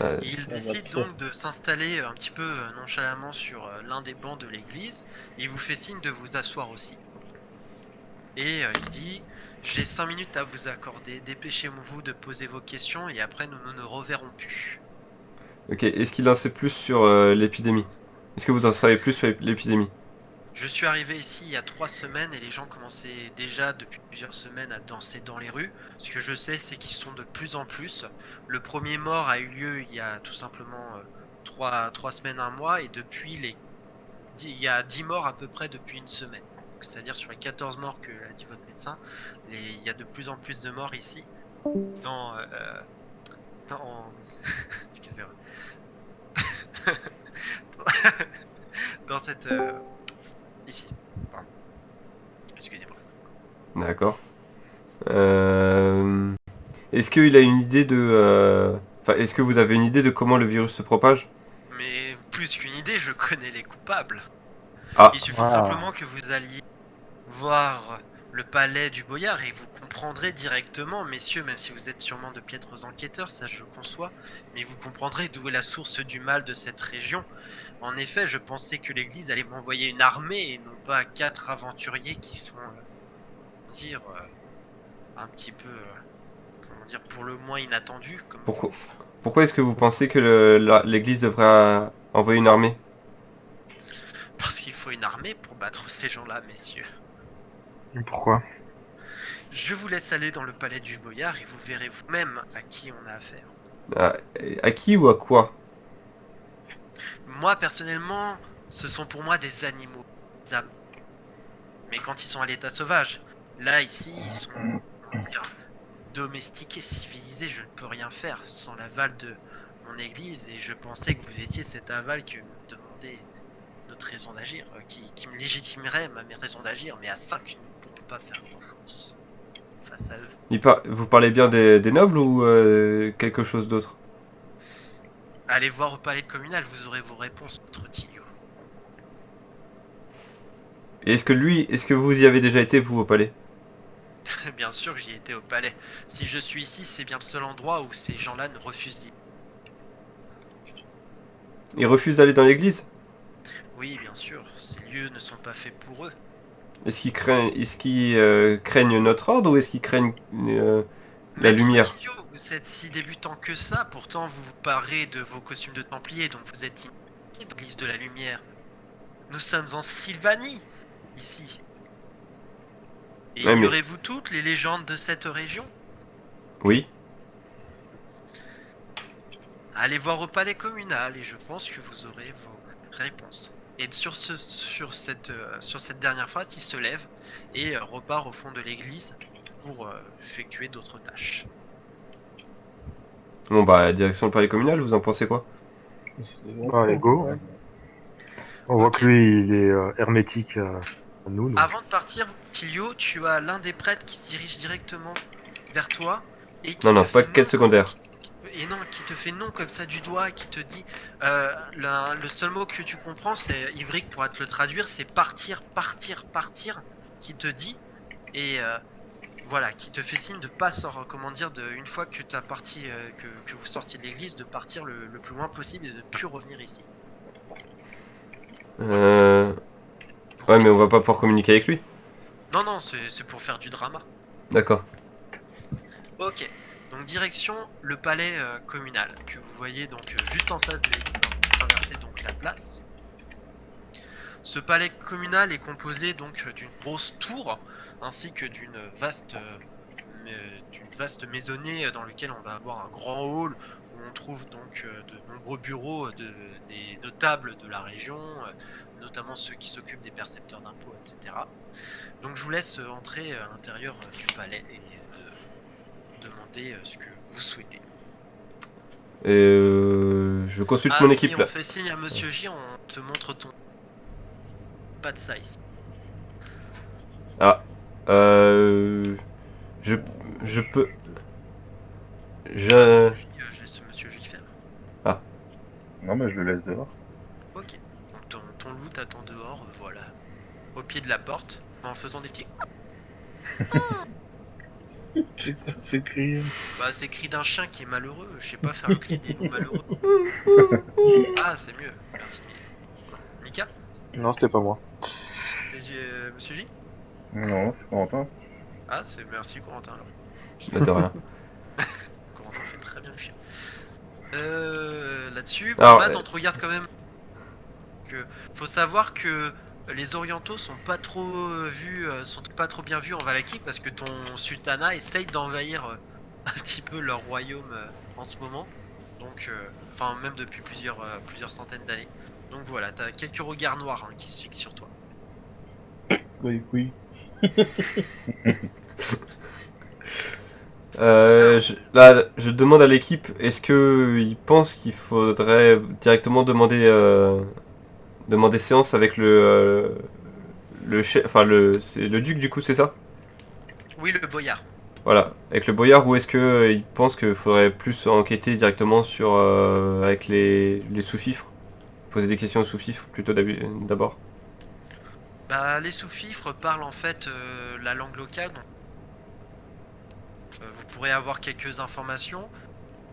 Euh, Il bah, décide sûr. donc de s'installer un petit peu nonchalamment sur l'un des bancs de l'église. Il vous fait signe de vous asseoir aussi. Et il dit, j'ai 5 minutes à vous accorder, dépêchez-vous de poser vos questions et après nous ne reverrons plus. Ok, est-ce qu'il en sait plus sur l'épidémie? Est-ce que vous en savez plus sur l'épidémie? Je suis arrivé ici il y a 3 semaines et les gens commençaient déjà depuis plusieurs semaines à danser dans les rues. Ce que je sais, c'est qu'ils sont de plus en plus. Le premier mort a eu lieu il y a tout simplement 3 semaines, un mois, et il y a 10 morts à peu près depuis une semaine. C'est-à-dire sur les 14 morts que a dit votre médecin, il y a de plus en plus de morts ici. Dans... dans... Excusez-moi. Dans cette... Ici. Pardon. Excusez-moi. D'accord. Est-ce qu'il a une idée de... Enfin, est-ce que vous avez une idée de comment le virus se propage? Mais plus qu'une idée, je connais les coupables. Ah, Il suffit Ah. simplement que vous alliez voir le palais du Boyard et vous comprendrez directement, messieurs, même si vous êtes sûrement de piètres enquêteurs, ça je conçois, mais vous comprendrez d'où est la source du mal de cette région. En effet, je pensais que l'église allait m'envoyer une armée et non pas 4 aventuriers qui sont, un petit peu, comment dire, pour le moins inattendus, comme pourquoi, vous. pourquoi est-ce que vous pensez que l'église devrait envoyer une armée? Parce qu'il faut une armée pour battre ces gens-là, messieurs. Pourquoi? Je vous laisse aller dans le palais du Boyard et vous verrez vous-même à qui on a affaire. À, à qui ou à quoi? Moi, personnellement, ce sont pour moi des animaux. Des âmes. Mais quand ils sont à l'état sauvage, là, ici, ils sont, comment dire, domestiqués, civilisés. Je ne peux rien faire sans l'aval de mon église. Et je pensais que vous étiez cet aval que me demandait notre raison d'agir, qui me légitimerait ma raison d'agir. Mais à 5, nous ne pourrons pas faire grand-chose face à eux. Vous parlez bien des nobles ou quelque chose d'autre? Allez voir au palais communal, vous aurez vos réponses, notre Tilio. Et est-ce que vous y avez déjà été, vous, au palais? Bien sûr que j'y étais au palais. Si je suis ici, c'est bien le seul endroit où ces gens-là ne refusent d'y... Ils refusent d'aller dans l'église? Oui, bien sûr, ces lieux ne sont pas faits pour eux. Est-ce qu'ils craignent notre ordre ou est-ce qu'ils craignent la Maître lumière? Tilio, vous êtes si débutant que ça, pourtant vous vous parez de vos costumes de templier, donc vous êtes initié dans l'église de la lumière. Nous sommes en Sylvanie, ici. Et Ouais, mais... ignorez-vous toutes les légendes de cette région? Oui. Allez voir au palais communal et je pense que vous aurez vos réponses. Et sur cette dernière phrase, il se lève et repart au fond de l'église pour effectuer d'autres tâches. Bon bah, direction le palais communal, vous en pensez quoi? C'est bon. Allez, go. Ouais. On voit que lui, il est hermétique à nous. Donc. Avant de partir, Tilio, tu as l'un des prêtres qui se dirige directement vers toi et qui Non, te non, pas fait de quête secondaire. qui te fait non comme ça du doigt, et qui te dit le seul mot que tu comprends, c'est ivrique pour te le traduire, c'est partir, partir, partir, qui te dit et voilà, qui te fait signe de pas comment dire, une fois que t'as parti, que vous sortiez de l'église, de partir le plus loin possible et de ne plus revenir ici. Ouais, mais on va pas pouvoir communiquer avec lui. Non, non, c'est pour faire du drama. D'accord. Ok, donc direction le palais communal que vous voyez donc juste en face de l'église. Vous traversez donc la place. Ce palais communal est composé donc d'une grosse tour ainsi que d'une vaste maisonnée dans laquelle on va avoir un grand hall où on trouve donc de nombreux bureaux des notables de la région, notamment ceux qui s'occupent des percepteurs d'impôts, etc. Donc je vous laisse entrer à l'intérieur du palais et demander ce que vous souhaitez. je consulte Ah mon si, équipe on là. fait signe à Monsieur J, on te montre ton... Pas de ça ici. Ah. Euh, je, je peux... Je... Je laisse Monsieur J faire. Non, mais je le laisse dehors. Ok. Donc ton loup t'attend dehors, voilà. Au pied de la porte, en faisant des petits... C'est quoi ce cri? Bah c'est le cri d'un chien qui est malheureux, je sais pas faire le cri des loups malheureux. Ah c'est mieux, merci. Mika? Non, c'était pas moi. C'est Monsieur J? Non, c'est Corentin. Ah c'est merci Corentin alors. Bah, de rien. Corentin fait très bien le chien. Là-dessus, Alors, Mamad, on te regarde quand même. Faut savoir que les orientaux sont pas trop sont pas trop bien vus en Valaki parce que ton sultanat essaye d'envahir un petit peu leur royaume en ce moment. Donc, enfin même depuis plusieurs centaines d'années. Donc voilà, t'as quelques regards noirs qui se fixent sur toi. Oui. Là, je demande à l'équipe, est-ce que ils pensent qu'il faudrait directement demander séance avec le chef, enfin c'est le duc du coup, c'est ça? Oui, le boyard. Voilà, avec le boyard, ou est-ce que ils pensent qu'il faudrait plus enquêter directement sur avec les sous-fifres, poser des questions aux sous-fifres plutôt d'abord. Bah, les sous-fifres parlent en fait la langue locale. Donc, vous pourrez avoir quelques informations,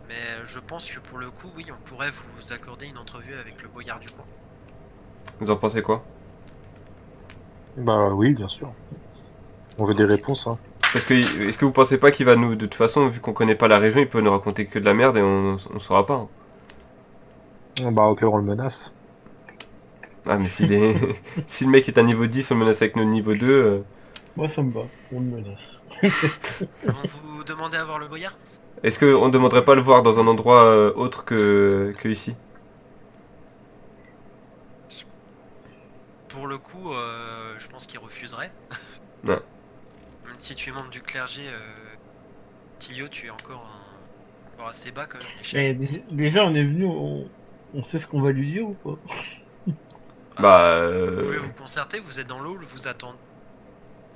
mais je pense que pour le coup, oui, on pourrait vous accorder une entrevue avec le boyard du coin. Vous en pensez quoi? Bah oui, bien sûr. On veut des réponses, hein. Est-ce que vous pensez pas qu'il va nous, de toute façon, vu qu'on connaît pas la région, il peut nous raconter que de la merde et on saura pas, hein. Bah au pire, on le menace. Ah mais si le mec est à niveau 10, on le menace avec notre niveau 2, Moi ça me va, on me menace. Donc vous demandez à voir le boyard? est-ce qu'on ne demanderait pas le voir dans un endroit autre que ici? Pour le coup, je pense qu'il refuserait. Ouais. Même si tu es membre du clergé, Tilio, tu es encore assez bas quand même. Mais déjà on est venu, on sait ce qu'on va lui dire ou pas? Bah, Vous pouvez vous concerter, vous êtes dans l'eau, vous attendez.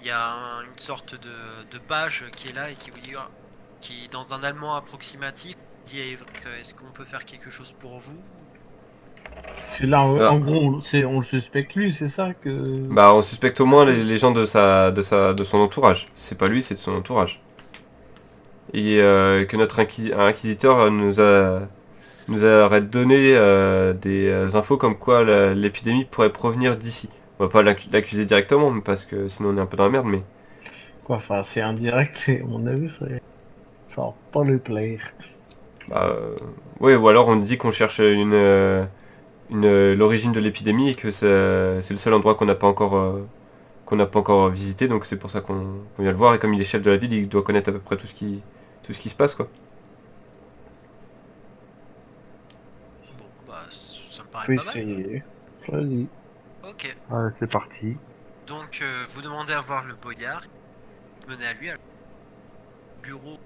Il y a une sorte de page qui est là et qui vous dit, qui dans un allemand approximatif, dit à Evric, est-ce qu'on peut faire quelque chose pour vous? Parce que là Ah. en gros on le suspecte lui, c'est ça que... bah, on suspecte au moins les gens de son entourage. C'est pas lui, c'est de son entourage. Et que notre inquisiteur nous aurait donné des infos comme quoi l'épidémie pourrait provenir d'ici. On va pas l'accuser directement, parce que sinon on est un peu dans la merde, mais... Quoi, enfin c'est indirect et à mon avis ça va pas le plaire. Bah, ouais, ou alors on dit qu'on cherche l'origine de l'épidémie et que c'est le seul endroit qu'on n'a pas encore visité, donc c'est pour ça qu'on vient le voir, et comme il est chef de la ville, il doit connaître à peu près tout ce qui se passe, quoi. Bon, bah ça me paraît Faut pas mal. essayer. Vas-y. Ok, Allez, c'est parti. donc vous demandez à voir le boyard, menez à lui, bureau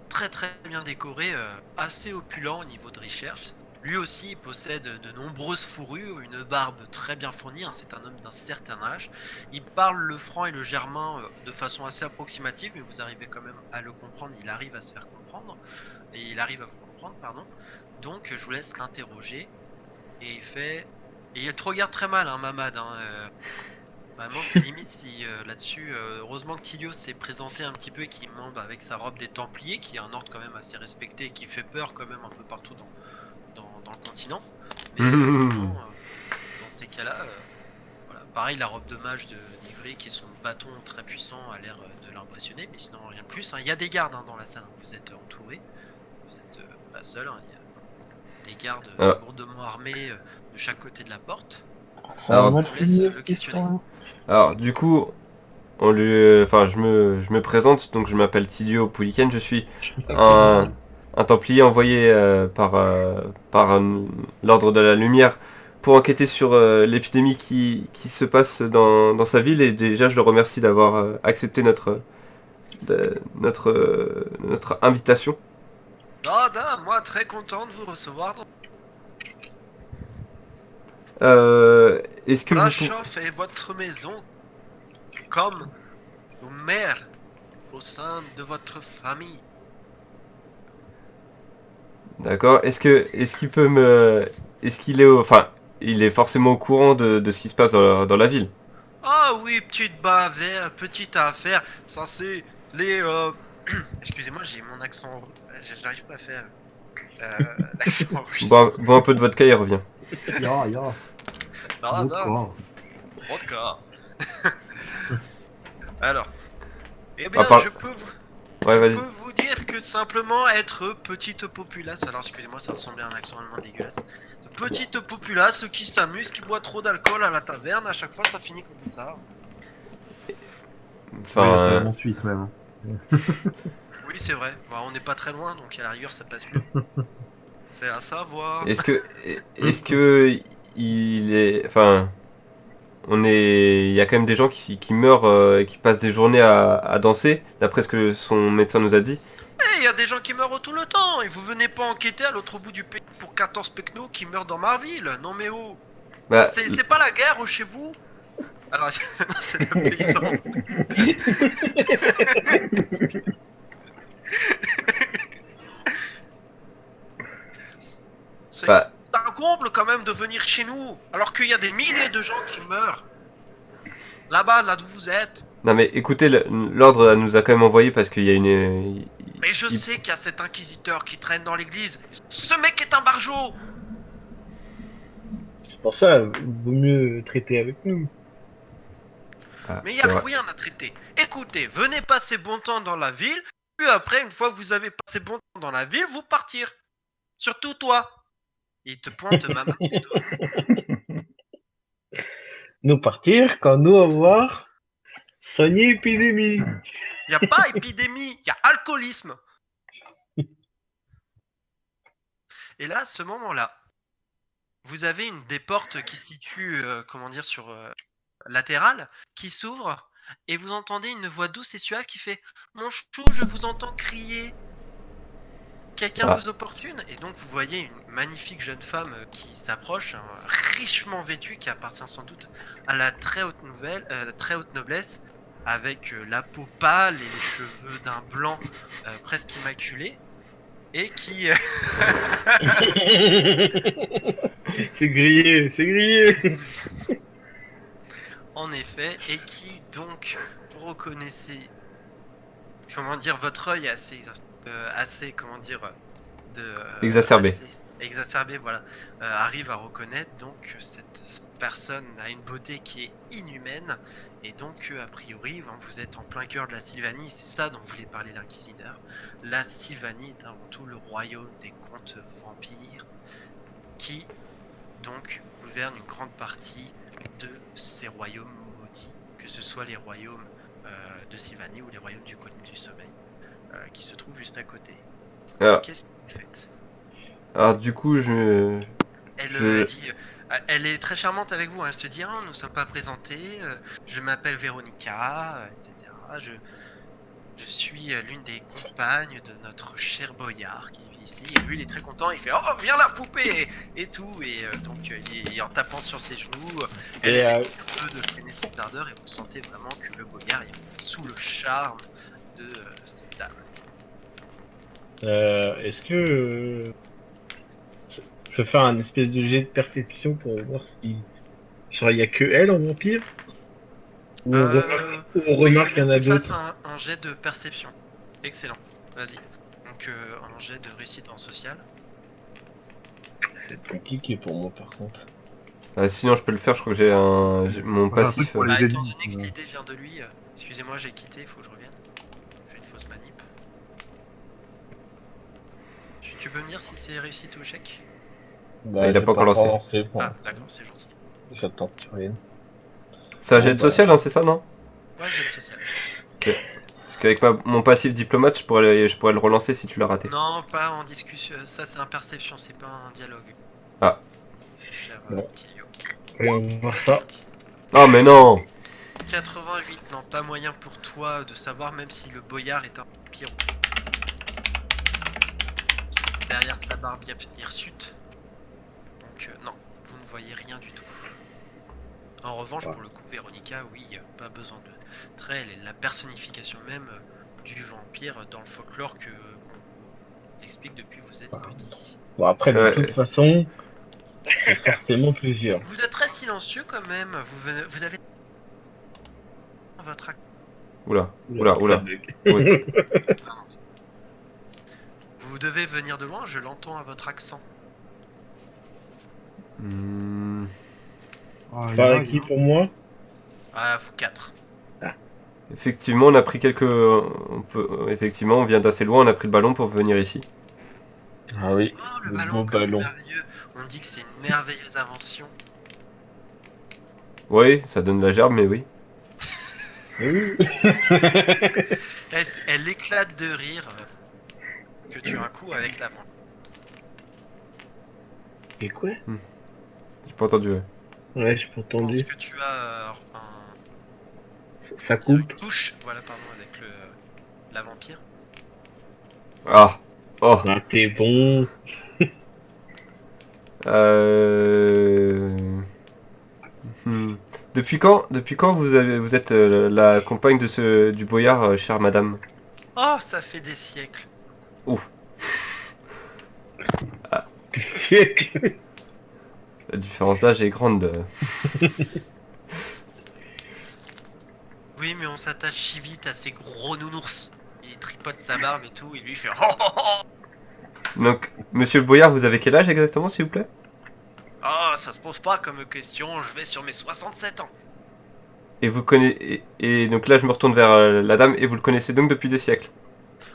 très bien décoré, assez opulent au niveau de recherche. Lui aussi possède de nombreuses fourrures, une barbe très bien fournie, c'est un homme d'un certain âge. Il parle le franc et le germain de façon assez approximative, mais vous arrivez quand même à le comprendre, il arrive à se faire comprendre, et il arrive à vous comprendre, pardon. Donc je vous laisse l'interroger, et il fait... Et il te regarde très mal, hein, Mamad, vraiment c'est limite si là-dessus, heureusement que Tilio s'est présenté un petit peu et qu'il monte avec sa robe des Templiers, qui est un ordre quand même assez respecté et qui fait peur quand même un peu partout dans le continent. Mais sinon, dans ces cas-là, voilà. Pareil, la robe de mage d'Ivry qui est son bâton très puissant a l'air de l'impressionner, mais sinon rien de plus. Il y a des gardes dans la salle, vous êtes entourés, vous êtes pas seul, il y a des gardes lourdement armés de chaque côté de la porte. Ça va Alors, mal je laisse finir le cette questionner. histoire. Alors, du coup, je me présente, donc je m'appelle Tilio Pouliken, je suis un templier envoyé par l'Ordre de la Lumière pour enquêter sur l'épidémie qui se passe dans sa ville, et déjà je le remercie d'avoir accepté notre invitation. Ah, moi très content de vous recevoir. Est-ce que La vous... chauffe est votre maison comme une mère au sein de votre famille. D'accord. Est-ce qu'il peut me... Est-ce qu'il est enfin, il est forcément au courant de ce qui se passe dans la ville. Ah oui, petite affaire. Ça c'est les... Excusez-moi, j'ai mon accent... J'arrive pas à faire l'accent russe. Bois un peu de vodka et reviens. Ya, Ah, non, d'accord. vodka. Alors, eh À bien, part... je peux Ouais, je vas-y. peux vous dire que simplement être petite populace, alors excusez-moi, ça ressemble à un accent allemand dégueulasse. Petite populace qui s'amuse, qui boit trop d'alcool à la taverne, à chaque fois ça finit comme ça. Enfin... C'est mon suisse même. Oui, c'est vrai, bah, on n'est pas très loin donc à la rigueur ça passe mieux. C'est à savoir. Est-ce que il est, enfin, il y a quand même des gens qui meurent, et qui passent des journées à danser, d'après ce que son médecin nous a dit. Eh, il y a des gens qui meurent tout le temps et vous venez pas enquêter à l'autre bout du pays pour 14 pecnos qui meurent dans ma ville. Non mais oh, Bah, c'est pas la guerre chez vous. Alors, non, c'est la paysan. C'est bah, un comble quand même de venir chez nous, alors qu'il y a des milliers de gens qui meurent. Là-bas, là d'où vous êtes. non mais écoutez, l'ordre nous a quand même envoyé parce qu'il y a une, Mais je il- sais qu'il y a cet inquisiteur qui traîne dans l'église. Ce mec est un barjot. Pour ça, vaut mieux traiter avec nous. Ah, Mais il y c'est a vrai. rien à traiter. Écoutez, venez passer bon temps dans la ville, puis après, une fois que vous avez passé bon temps dans la ville, vous partir. Surtout toi. Il te pointe ma main du doigt. Nous partir quand nous avoir soigné épidémie. Il n'y a pas épidémie, il y a alcoolisme. Et là, à ce moment-là, vous avez une des portes qui se situe, comment dire, sur latérale, qui s'ouvre, et vous entendez une voix douce et suave qui fait Mon chou, je vous entends crier. Quelqu'un Ah. vous importune. Et donc vous voyez une magnifique jeune femme qui s'approche, richement vêtue, qui appartient sans doute à la très haute très haute noblesse, avec la peau pâle et les cheveux d'un blanc presque immaculé, et qui C'est grillé, c'est grillé. en effet, et qui donc, vous reconnaissez, comment dire, votre œil assez, comment dire, Exacerbé. exacerbé, voilà, arrive à reconnaître donc cette personne a une beauté qui est inhumaine, et donc a priori, vous êtes en plein cœur de la Sylvanie, c'est ça dont voulait parler l'inquisiteur. La Sylvanie est avant tout le royaume des comtes vampires, qui donc gouverne une grande partie de ces royaumes maudits, que ce soit les royaumes de Sylvanie ou les royaumes du Colline du Sommeil, qui se trouvent juste à côté. Alors, Qu'est-ce que vous faites? du coup, je- dit, elle est très charmante avec vous, elle se dit, nous ne sommes pas présentés, je m'appelle Véronica, etc. Je suis l'une des compagnes de notre cher Boyard qui vit ici, et lui il est très content, il fait oh viens la poupée et tout, et donc il est en tapant sur ses genoux, elle Et, essaie un peu de freiner ses ardeurs, et vous sentez vraiment que le Boyard est sous le charme de cette dame. Est-ce que je peux faire un espèce de jet de perception pour voir si genre il y a que elle en vampire ou on remarque qu'il y en a Tu fasses d'autres. un jet de perception. Excellent, vas-y. Donc un jet de réussite en social. C'est compliqué pour moi par contre. sinon je peux le faire. Je crois que j'ai mon Ouais, un passif. truc pour les Bah, étant ennemis, donné que ouais. l'idée vient de lui, excusez-moi j'ai quitté, il faut que je revienne. Je fais une fausse manip. Tu peux me dire si c'est réussite ou échec? Bah, il a j'ai pas encore lancé. pour Ah l'instant. d'accord, c'est gentil. J'attends que tu reviennes. C'est un Bon, jet de bah. social, hein, c'est ça, non? Ouais, jet de social. Parce qu'avec mon passif diplomate, je pourrais le relancer si tu l'as raté. Non, pas en discussion, ça c'est un perception, c'est pas un dialogue. Ah. Cher Bon. petit Yo. Allez, on va voir ça. Oh mais non! 88, non, pas moyen pour toi de savoir, même si le Boyard est un vampire. Derrière sa barbe hirsute. Donc non, vous ne voyez rien du tout. En revanche, Ouais. pour le coup, Véronica, oui, pas besoin de trait, elle est la personnification même du vampire dans le folklore qu'on explique depuis que vous êtes petit. Bon, après, de Ouais. toute façon, c'est forcément plusieurs. Vous êtes très silencieux quand même, vous avez votre Oula, Ça oula. bug. Oui. Vous devez venir de loin, je l'entends à votre accent. Hmm, Ah, il y en Par a, qui pour moi? Ah, vous quatre. Effectivement, on a pris effectivement, on vient d'assez loin, on a pris le ballon pour venir ici. Ah oui, Oh, le le ballon, beau comme c'est ballon. merveilleux. On dit que c'est une merveilleuse invention. Oui, ça donne la gerbe, mais oui. Oui. Elle éclate de rire que tu as un coup avec l'avant. Et quoi? J'ai pas entendu. Ouais. Ouais, j'ai pas Je pense entendu. que tu as Ça une coupe. touche, voilà, pardon, avec la vampire. Ah. Oh. Bah, t'es bon. Euh... hmm. Depuis quand vous êtes la compagne du boyard, chère madame? Oh, ça fait des siècles. Ouf. Des siècles. La différence d'âge est grande. Oui, mais on s'attache si vite à ces gros nounours. Il tripote sa barbe et tout, et lui il fait oh, oh, oh. Donc, monsieur le boyard, vous avez quel âge exactement, s'il vous plaît? Oh, ça se pose pas comme question, je vais sur mes 67 ans. Et vous connaissez... Et donc là, je me retourne vers la dame, et vous le connaissez donc depuis des siècles.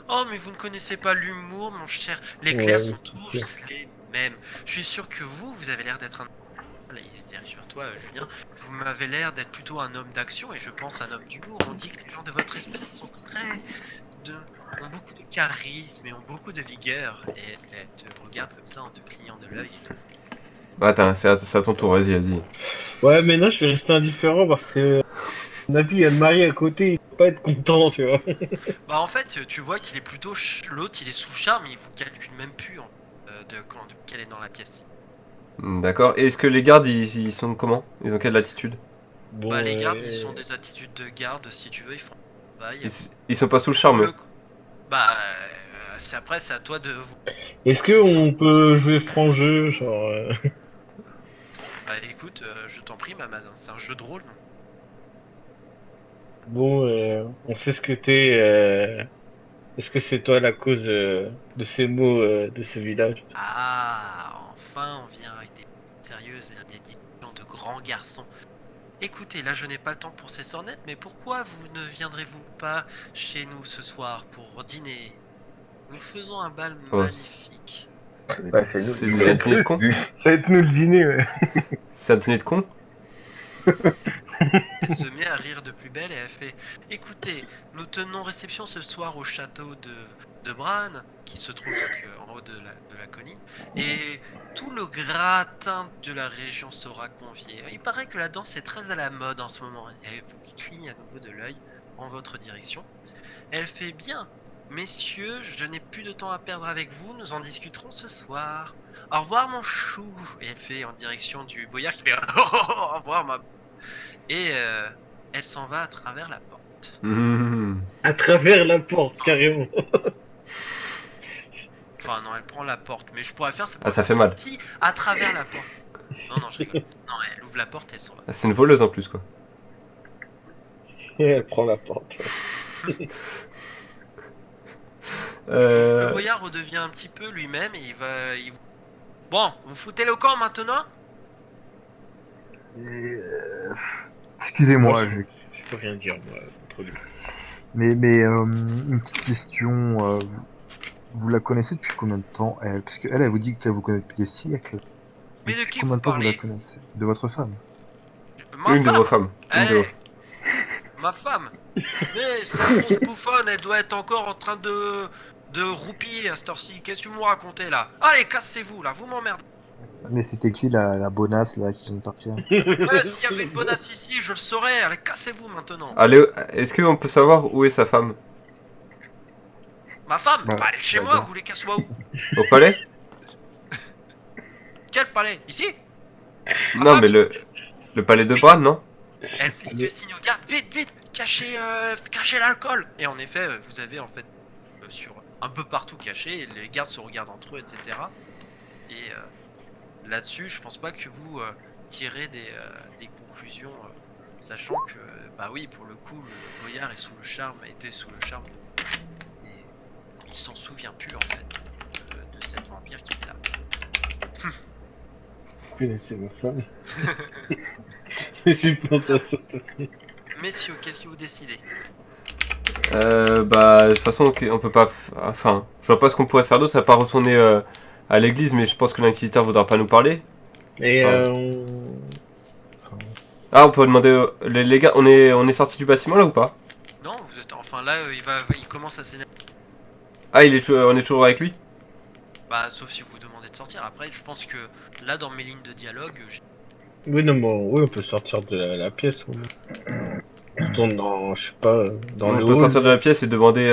Oh, mais vous ne connaissez pas l'humour, mon cher. Les Ouais, clercs sont c'est tous les mêmes. Je suis sûr que vous avez l'air d'être un... Là, il se dirige vers toi, Julien. Vous m'avez l'air d'être plutôt un homme d'action et je pense un homme d'humour. On dit que les gens de votre espèce sont ont beaucoup de charisme et ont beaucoup de vigueur. Et elle te regarde comme ça en te clignant de l'œil et tout. Bah, attends, c'est à ton tour, vas-y. Ouais, mais non, je vais rester indifférent parce que ma fille a le mari à côté, il va pas être content, tu vois. Bah en fait, tu vois qu'il est plutôt... L'autre, il est sous charme, il vous calcule même plus qu'elle est dans la pièce. D'accord. Et est-ce que les gardes, ils sont comment? Ils ont quelle attitude? Bon, Bah les gardes, ils sont des attitudes de garde, si tu veux, ils font le travail. Ils sont pas sous le charme, eux. Le- Bah, c'est à toi de vous... est-ce que on peut jouer franc jeu, genre... Bah écoute, je t'en prie, Mamad, hein, c'est un jeu de rôle, non? Bon, on sait ce que t'es. Est-ce que c'est toi la cause de ces mots de ce village? Ah, enfin, on vient avec des sérieuses et des discussions de grands garçons. Écoutez, là je n'ai pas le temps pour ces sornettes, mais pourquoi vous ne viendrez-vous pas chez nous ce soir pour dîner? Nous faisons un bal Oh, magnifique. Ouais, c'est nous. C'est un dîner de con? Ça va être nous le dîner, ouais. C'est un dîner de con? Elle se met à rire de plus belle et elle fait écoutez, nous tenons réception ce soir au château de Bran, qui se trouve donc en haut de la colline, et tout le gratin de la région sera convié. Il paraît que la danse est très à la mode en ce moment. Elle vous cligne à nouveau de l'œil en votre direction. Elle fait bien. Messieurs, je n'ai plus de temps à perdre avec vous, nous en discuterons ce soir. Au revoir mon chou. Et elle fait en direction du boyard qui fait au revoir ma... Et elle s'en va à travers la porte. Mmh. À travers la porte, carrément. Enfin non, elle prend la porte, mais je pourrais faire ça. Ah, ça fait mal. Si, à travers la porte. Non, je rigole. Non, elle ouvre la porte et elle s'en va. Ah, c'est une voleuse en plus, quoi. Et elle prend la porte. Le boyard redevient un petit peu lui-même et il va... Bon, vous foutez le camp maintenant? Et, excusez-moi, Moi, je peux rien dire, moi, contre lui. mais une petite question. Vous la connaissez depuis combien de temps, elle? Parce qu'elle, elle vous dit qu'elle vous connaît depuis des siècles. Mais de Depuis qui combien vous de temps vous la parlez? connaissez? De votre femme. Ma Une de femme. vos femmes. Une de Allez, vos... ma femme. Mais cette grosse bouffonne, elle doit être encore en train de roupiller à cette heure-ci. Qu'est-ce que vous me racontez là? Allez, cassez-vous là, vous m'emmerdez. Mais c'était qui la bonasse là qui vient de partir? Ouais, s'il y avait une bonasse ici, je le saurais. Allez, cassez-vous maintenant. Allez, est-ce qu'on peut savoir où est sa femme? Ma femme? Ouais, Bah, elle est chez ouais, moi, bien. vous voulez qu'elle soit où? Au palais? Quel palais? Ici? Non, mais le palais de Bran, non? Elle fait signe aux gardes, vite, vite, cachez l'alcool. Et en effet, vous avez en fait sur un peu partout caché, les gardes se regardent entre eux, etc. Et là-dessus, je pense pas que vous tirez des conclusions, sachant que, bah oui, pour le coup, le Boyard est sous le charme, était sous le charme. Il s'en souvient plus en fait de cette vampire qui était là. Vous connaissez ma femme. Je pense à ça. Messieurs, qu'est-ce que vous décidez? Bah, de toute façon, on peut pas... Enfin, je vois pas ce qu'on pourrait faire d'autre, à part retourner à l'église, mais je pense que l'inquisiteur voudra pas nous parler. Et Ah, on peut demander... les gars, on est sorti du bâtiment là ou pas? Non, vous êtes enfin là, il commence à s'énerver. Ah, on est toujours avec lui? Bah, sauf si vous demandez de sortir. Après, je pense que là, dans mes lignes de dialogue, oui, non, bon, oui, on peut sortir de la pièce. Au moins. On retourne dans, je sais pas, dans On le peut hall. sortir de la pièce et demander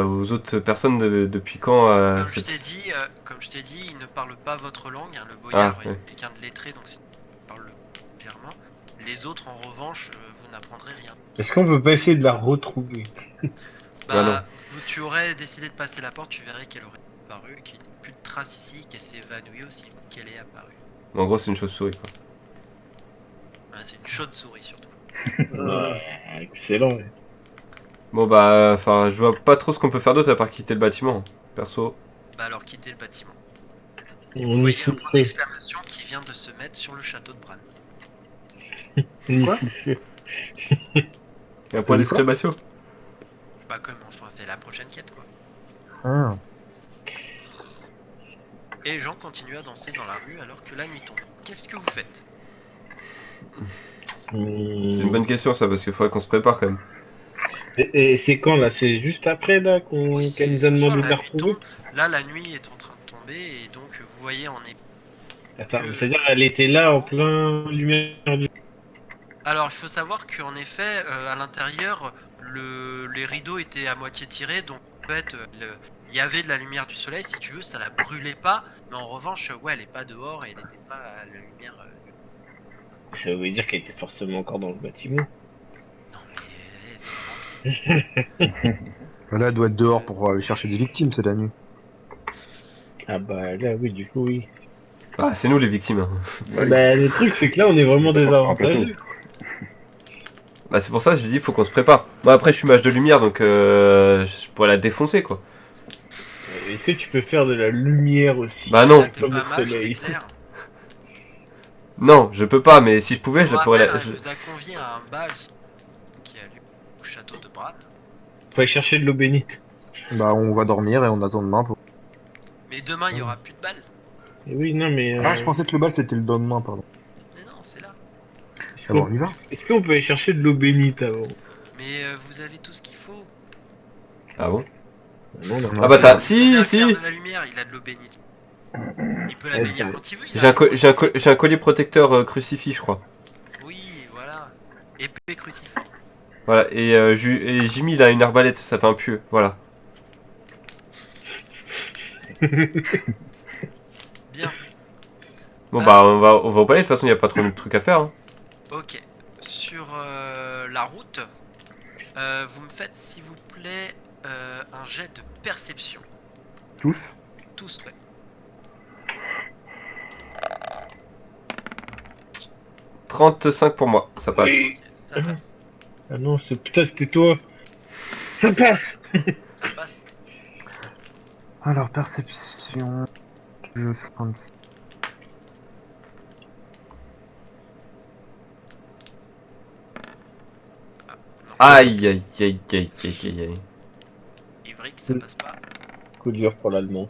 aux autres personnes depuis quand... comme je t'ai dit, il ne parle pas votre langue. Hein, le Boyard ouais. est quelqu'un de lettré, donc il parle clairement. Les autres, en revanche, vous n'apprendrez rien. Est-ce qu'on peut pas essayer de la retrouver? Bah non. Bah, tu aurais décidé de passer la porte, tu verrais qu'elle aurait apparu, qu'il n'y a plus de traces ici, qu'elle s'est évanouie aussi, qu'elle est apparue. En gros, c'est une chauve-souris, quoi. Ouais, c'est une chaude souris surtout. Excellent. Ouais. Bon bah, enfin, je vois pas trop ce qu'on peut faire d'autre à part quitter le bâtiment, perso. Bah alors quittez le bâtiment. On Vous y voyez un point foutrait. d'exclamation qui vient de se mettre sur le château de Bran. On y Quoi foutrait. Et un point dit quoi d'exclamation. Bah comme, enfin c'est la prochaine quête quoi. Ah. Et les gens continuent à danser dans la rue alors que la nuit tombe. Qu'est-ce que vous faites? C'est une bonne question ça, parce qu'il faudrait qu'on se prépare quand même. Et c'est quand là? C'est juste après là Oui, qu'elle nous a ce soir, demandé de la la nuit retrouver? tombe. Là la nuit est en train de tomber et donc vous voyez on est... Attends, c'est-à-dire elle était là en plein lumière du... Alors il faut savoir qu'en effet à l'intérieur les rideaux étaient à moitié tirés donc en fait il y avait de la lumière du soleil si tu veux, ça la brûlait pas, mais en revanche ouais elle est pas dehors et elle était pas à la lumière Ça veut dire qu'elle était forcément encore dans le bâtiment. non mais c'est Là, elle doit être dehors pour aller chercher des victimes, c'est la nuit. Ah bah là oui, du coup oui. Bah, c'est nous les victimes. Hein. Bah le truc c'est que là on est vraiment désavantagés. Bah, c'est pour ça que je dis, faut qu'on se prépare. Moi après, je suis mage de lumière, donc je pourrais la défoncer quoi. Est-ce que tu peux faire de la lumière aussi? Bah non. là, t'es Comme pas le mal, je soleil. t'éclaire. Non, je peux pas, mais si je pouvais, je vous la pourrais... rappelle, elle vous a convié à un bal qui a lieu au château de Bran. Faut aller chercher de l'eau bénite. Bah, on va dormir et on attend demain pour... Mais demain il y aura plus de balles. Et oui, non mais... Ah, je pensais que le bal c'était le lendemain, pardon. Mais non, c'est là. Est-ce Ah bon, qu'on on y va. est-ce qu'on peut aller chercher de l'eau bénite avant? Mais vous avez tout ce qu'il faut. Ah bon? Non, non, Ah bah t'as... Il Si, a si. de la lumière, il a de l'eau bénite. Il peut la Ouais, bénir c'est- quand il veut. J'ai un collier protecteur crucifix, je crois. Oui, voilà. Épée crucifix. Voilà, et Jimmy il a une arbalète, ça fait un pieu, voilà. Bien. Bon bah on va au palais, de toute façon il y a pas trop de trucs à faire. Hein. Ok. Sur la route, vous me faites s'il vous plaît un jet de perception. Tous. Tous, ouais. « 35 pour moi, ça passe. Ok, ça passe. Ah non, putain c'était toi. Ça passe. Ça passe. Alors, perception... Je 56. Non. Aïe aïe aïe aïe aïe aïe. Ivric, ça passe pas. Coup dur pour l'allemand.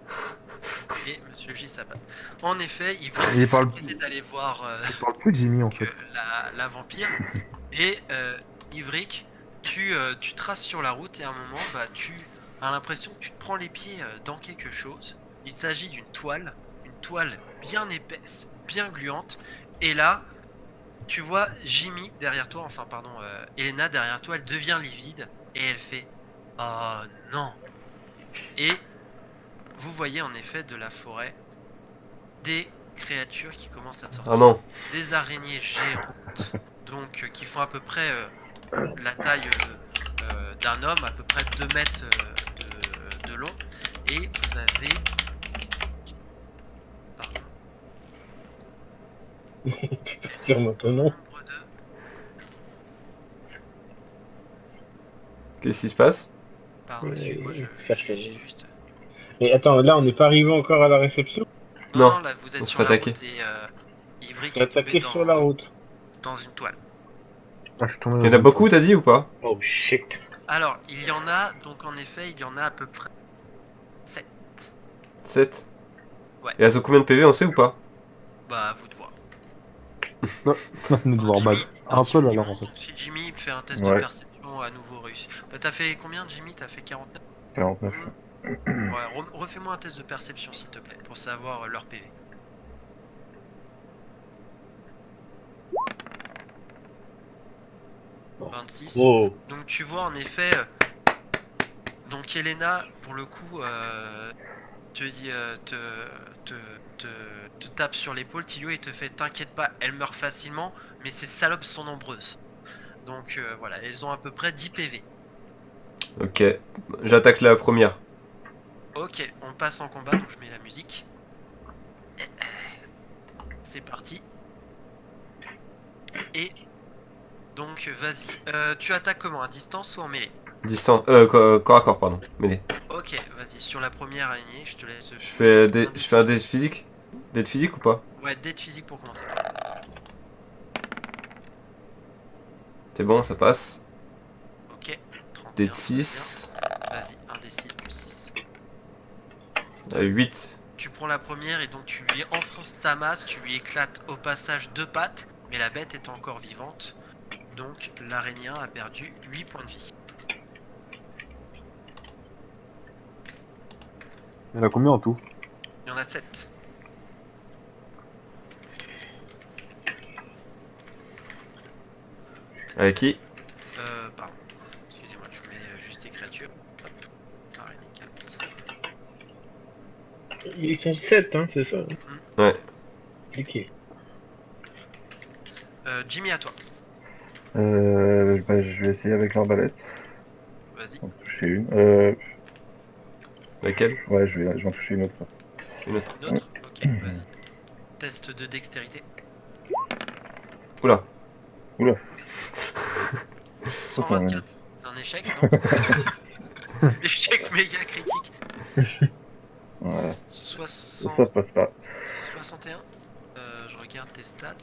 Et Monsieur J, ça passe. En effet, Ivric, Il parle- essaie d'aller voir Je parle plus de Jimmy en que fait. la vampire. Et Ivric, tu traces sur la route et à un moment, bah, tu as l'impression que tu te prends les pieds dans quelque chose. Il s'agit d'une toile, une toile bien épaisse, bien gluante. Et là, tu vois Jimmy derrière toi, enfin pardon, Elena derrière toi, elle devient livide et elle fait « Oh non !» Et vous voyez en effet de la forêt des créatures qui commencent à sortir. Ah non. Des araignées géantes, donc qui font à peu près la taille d'un homme, à peu près 2 mètres de long. Et vous avez... Pardon. Sur notre nom. Nombre de... Qu'est-ce qui se passe? Pardon, excuse-moi, Cherche j'ai le nom. juste... Mais attends, là on n'est pas arrivé encore à la réception. Non, Non, là vous êtes on se sur fait la attaquer. route et Ivry T'es est tombé attaqué sur la route. dans une toile. Ah, je suis tombé Il y en dans a une beaucoup, toile. t'as dit ou pas? Oh shit. Alors, il y en a, donc en effet, il y en a à peu près 7. 7. Ouais. Et elles ont combien de PV, on sait ou pas? Bah, à vous de voir. Nous de voir Jimmy, bad. Un seul Jimmy alors en monte, fait. donc si Jimmy fait un test Ouais. de perception à nouveau réussi. Bah, t'as fait combien, Jimmy? T'as fait 49? 49. Ouais, refais-moi un test de perception, s'il te plaît, pour savoir leur PV. Bon. 26. Oh. Donc tu vois en effet, donc Elena pour le coup te dit, te tape sur l'épaule, Tio, et te fait t'inquiète pas, elle meurt facilement, mais ces salopes sont nombreuses. Donc voilà, elles ont à peu près 10 PV. Ok. J'attaque la première. Ok, on passe en combat, donc je mets la musique. C'est parti. Et donc vas-y. Tu attaques comment? À distance ou en mêlée? Distance. Corps à corps, pardon. Mêlée. Ok, vas-y, sur la première araignée, je te laisse. Je fais un je fais un dé D6. physique? Dé de physique ou pas? Ouais, dé de physique pour commencer. C'est bon, ça passe. Ok, 31. Dé de ça va bien. 6. Vas-y, un D6 plus 6. 8. Tu prends la première et donc tu lui enfonces ta masse, tu lui éclates au passage 2 pattes, mais la bête est encore vivante. Donc l'araignée a perdu 8 points de vie. Il y en a combien en tout? Il y en a 7. Avec qui? Pardon. Excusez-moi, je mets juste les créatures. Hop. Araignée 4. Ils sont 7, hein, c'est ça. Ouais. Ok. Jimmy, à toi. Bah, je vais essayer avec l'arbalète. Vas-y. En toucher une. Laquelle? Ouais, je vais en toucher une autre. Une autre. Une autre? Ok, vas-y. Test de dextérité. Oula. Oula. 124. C'est un échec, non? Échec méga critique. Voilà. 60... Ça se passe pas. 61. Je regarde tes stats.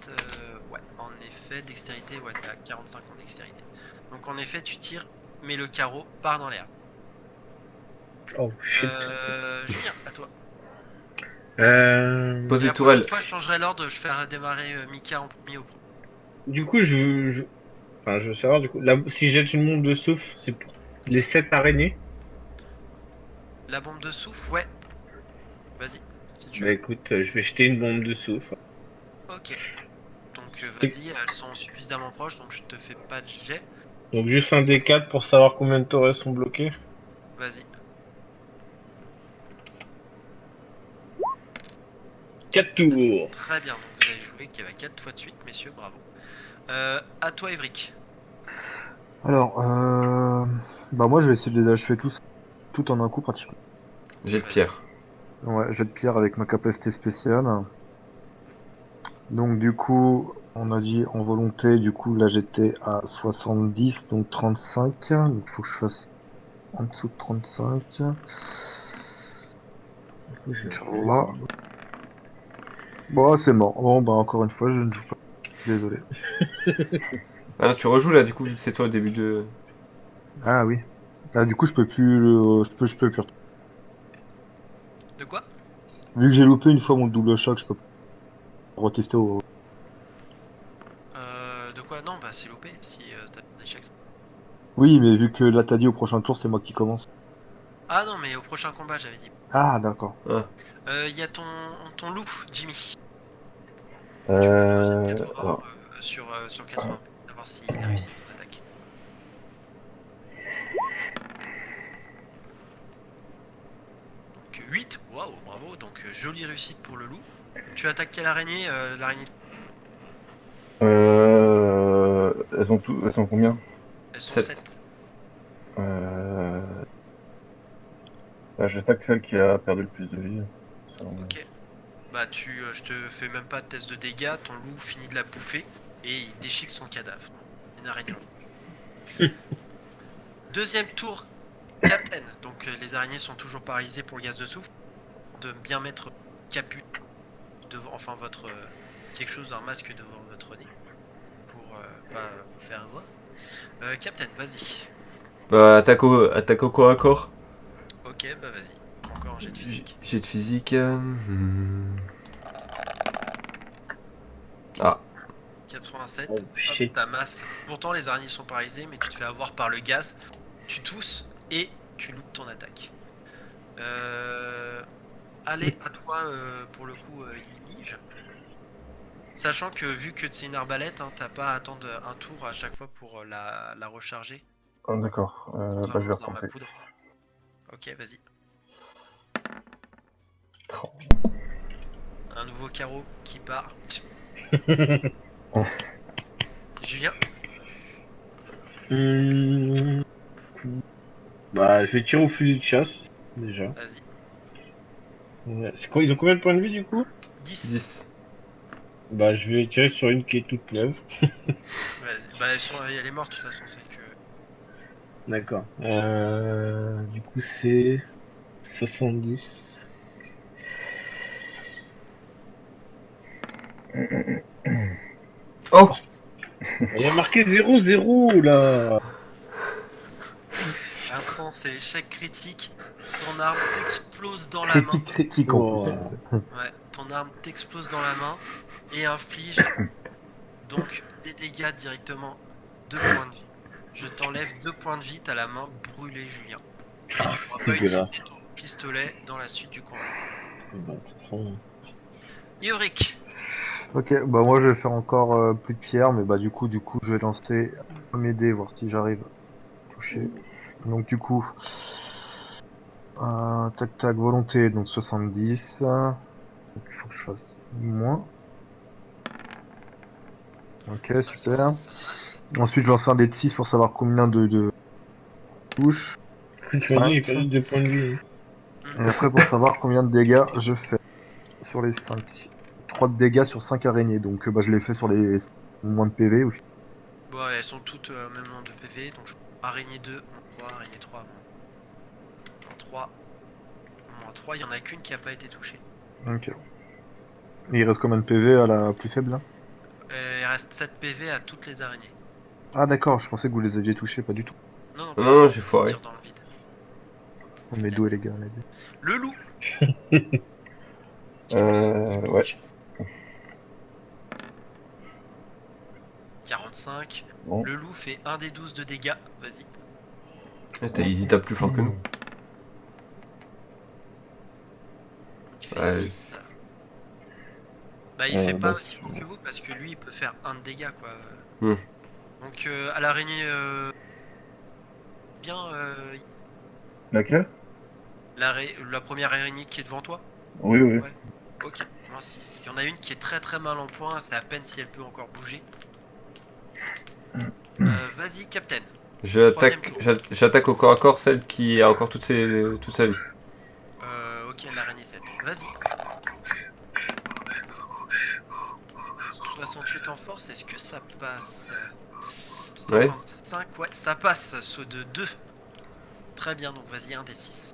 Ouais, en effet, dextérité, ouais, t'as 45 en dextérité. Donc en effet, tu tires, mais le carreau part dans l'air. Oh shit. Julien, à toi. Posez Et la tourelle. prochaine fois, je changerai l'ordre, je ferai démarrer Mika en premier au premier. Du coup, enfin, je veux savoir, du coup, là, si je jette une bombe de souffle, c'est pour les 7 araignées. La bombe de souffle, ouais. Vas-y, si tu Bah veux. écoute, je vais jeter une bombe de souffle. Ok. Donc vas-y, elles sont suffisamment proches, donc je te fais pas de jet. Donc juste un D4 pour savoir combien de torrets sont bloqués. Vas-y. 4 tours. Très bien, donc vous avez joué qu'il y avait 4 fois de suite, messieurs, bravo. À toi, Evric. Alors, bah moi je vais essayer de les achever tous, tout en un coup pratiquement. Jet de pierre. Ouais, jet de pierre avec ma capacité spéciale. Donc du coup, on a dit en volonté, du coup là j'étais à 70, donc 35. Donc il faut que je fasse en dessous de 35. Inch'Allah. Bon, c'est mort. Bon, bah encore une fois, je ne joue pas. Désolé. Ah, tu rejoues là, du coup, vu que c'est toi au début de. Ah oui. Ah, du coup, je peux plus, je peux plus. De quoi? Vu que j'ai loupé une fois mon double choc, je peux pas retester au. De quoi? Non, bah c'est loupé si t'as un échec. Oui, mais vu que là t'as dit au prochain tour, c'est moi qui commence. Ah non, mais au prochain combat, j'avais dit. Ah, d'accord. Il y a ton loup, Jimmy. Tu me fais un jet de 80 Alors, sur 80 pour savoir s'il a réussi son attaque. Donc 8, waouh, bravo, donc jolie réussite pour le loup. Tu attaques quelle araignée l'araignée. Elles sont combien? Elles sont Sept. 7. euh... J'attaque celle qui a perdu le plus de vie. Selon- Ok. Bah je te fais même pas de test de dégâts, ton loup finit de la bouffer et il déchique son cadavre. Une araignée. Deuxième tour, Captain. Donc les araignées sont toujours paralysées pour le gaz de souffle. De bien mettre capuche devant, enfin votre quelque chose, un masque devant votre nez pour pas vous faire voir. Captain, vas-y. Bah, attaque au corps à corps. Ok, bah vas-y. Encore un jet de physique. Jet de physique. Ah, 87. Oh, Hop, shit. ta masse. Pourtant les araignées sont paralysées, mais tu te fais avoir par le gaz. Tu tousses et tu loupes ton attaque. Allez, à toi pour le coup, Yimige. Sachant que vu que c'est une arbalète, hein, t'as pas à attendre un tour à chaque fois pour la recharger. Ah, d'accord, je Contrairement vais aux armes à retenter. poudre. Ok, vas-y. Oh. Un nouveau carreau qui part. Julien. Hum, Bah, je vais tirer au fusil de chasse, déjà. Vas-y. Ouais. C'est quoi, ils ont combien de points de vie du coup? 10. 10. Bah, je vais tirer sur une qui est toute neuve. Vas-y. Bah elle est morte de toute façon, c'est que. D'accord. Du coup, c'est 70. Oh, Il y a marqué 0-0 là. Insensé, échec critique. Ton arme t'explose dans la main. Critique en Oh. plus. Ouais, ton arme t'explose dans la main et inflige donc des dégâts directement 2 points de vie. Je t'enlève 2 points de vie, t'as la main brûlée, Julien. Tu pourras C'est pas dégueulasse. utiliser ton pistolet dans la suite du combat. Bah, de toute façon. Yorick, Ok, bah moi je vais faire encore plus de pierre, mais bah du coup je vais lancer un premier dé, voir si j'arrive à toucher. Donc du coup, tac tac, volonté, donc 70. Donc il faut que je fasse moins. Ok, super. ça passe. Ensuite je lance un dé de 6 pour savoir combien de touches. Tu m'as dit, j'ai 5. perdu 2 points de vie. Et après pour savoir combien de dégâts je fais sur les 5. 3 de dégâts sur 5 araignées, donc bah je l'ai fait sur les moins de PV aussi. Bon, ouais, elles sont toutes au même nombre de PV, donc araignée 2, moins 3, araignée 3, moins 3. Moins 3, il y en a qu'une qui a pas été touchée. Ok. Et il reste combien de PV à la plus faible là? Il reste 7 PV à toutes les araignées. Ah d'accord, je pensais que vous les aviez touchés, pas du tout. Non, non, non, j'ai foiré. tire dans le vide. On est doués les gars, on a dit. Le loup. Ouais. 45. Bon. Le loup fait 1 des 12 de dégâts. Vas-y. Il tape plus fort que nous. Il fait Ouais. 6. Bah il fait pas bah, aussi fort que vous parce que lui il peut faire 1 de dégâts quoi. Hmm. Donc à l'araignée bien Laquelle? la première araignée qui est devant toi. Oui, oui. Ouais. Ok, moins 6. Il y en a une qui est très très mal en point, c'est à peine si elle peut encore bouger. Vas-y Captain. J'attaque au corps à corps celle qui a encore toute sa vie. Ok, l'araignée 7. Vas-y. 68 en force, est-ce que ça passe? Ouais. 55, ouais, ça passe, saut de 2. Très bien, donc vas-y, un des 6.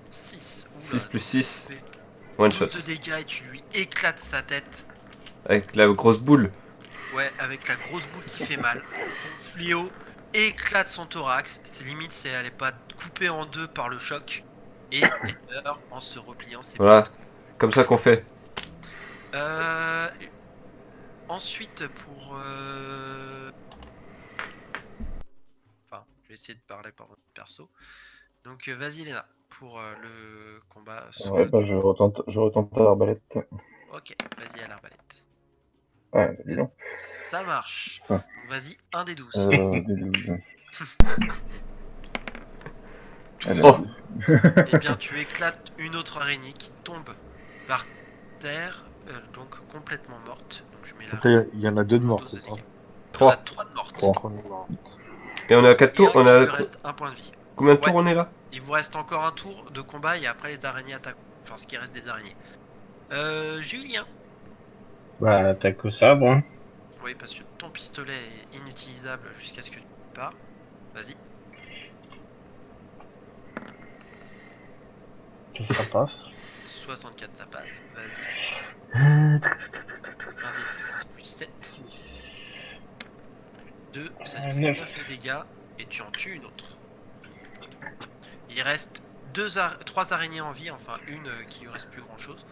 6. 6 plus 6. One shot. 12 de dégâts et tu lui éclates sa tête. Avec la grosse boule. Ouais, avec la grosse boule qui fait mal. Ton fléau éclate son thorax. C'est limite, elle est pas coupée en deux par le choc. Et elle meurt en se repliant ses Voilà. pattes. Comme ça qu'on fait. Ensuite, pour... Enfin, je vais essayer de parler par votre perso. Donc, vas-y, Léna, pour le combat solo. Ouais, bah je retente à l'arbalète. Ok, vas-y à l'arbalète. Ouais, dis donc. Ça marche. Ouais. Donc, vas-y, un des 12. Des 12. Oh. Eh bien, tu éclates une autre araignée qui tombe par terre, donc complètement morte. Donc je mets la Après, il y en a 2 de morts, dose c'est de ça dégâts. 3. 3 de mortes. Trois. 3 de morts. Et on a 4 Et tours. un On qui a lui reste un point de vie. combien de tours Ouais. on est là? Il vous reste encore un tour de combat et après les araignées attaquent. Enfin, ce qui reste des araignées. Julien. Bah, attaque au sabre, hein. Oui, parce que ton pistolet est inutilisable jusqu'à ce que tu pars. Vas-y. Ça passe. 64, ça passe. Vas-y. 1d6 plus 7. 2, ça lui fait 9. 9 de dégâts et tu en tues une autre. Il reste 3 araignées en vie, enfin une qui lui reste plus grand chose.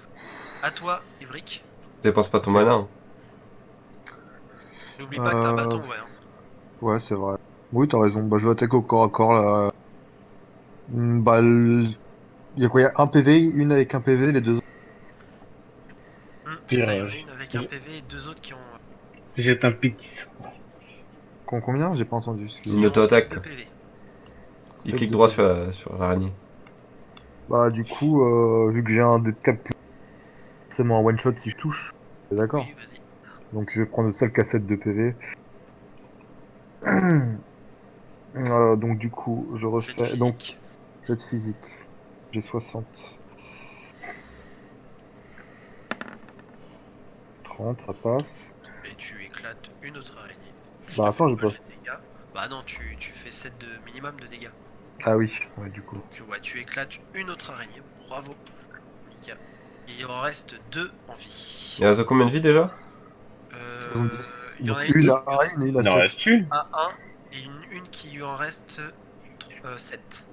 À toi, Ivric. Dépense pas ton mana. Hein. N'oublie pas que t'as un bâton, ouais. Hein. Ouais, c'est vrai. Oui, t'as raison. Bah, je vais attaquer au corps à corps là. Bah, il y a quoi? Il y a un PV, une avec un PV, les deux autres. C'est ça, il y en a Tirage. une avec un PV et 2 autres qui ont, Jette un petit. Combien? J'ai pas entendu. Une Excusez-moi. auto-attaque. 7 de PV. Il Sept clique de droit PV. sur l'araignée. Bah, du coup, vu que j'ai un dé de 4, c'est mon one shot si je touche. D'accord. Oui, vas-y. Donc, je vais prendre le seul cassette de PV. Donc, du coup, je Jet de refais. Donc, physique. jet de physique. J'ai 60. 30, ça passe. Et tu éclates une autre araignée. Bah, te attends, fais j'ai pas pas. jet de dégâts. Bah non, tu fais 7 de minimum de dégâts. Ah oui, ouais, du coup. Donc ouais, tu éclates une autre araignée. Bravo, Mika. Il en reste 2 en vie. Il reste combien de vie déjà? Euh, il y en Donc, a une qui lui à reste une et une à Il en 7. reste une. à 1 et une qui lui en reste 7.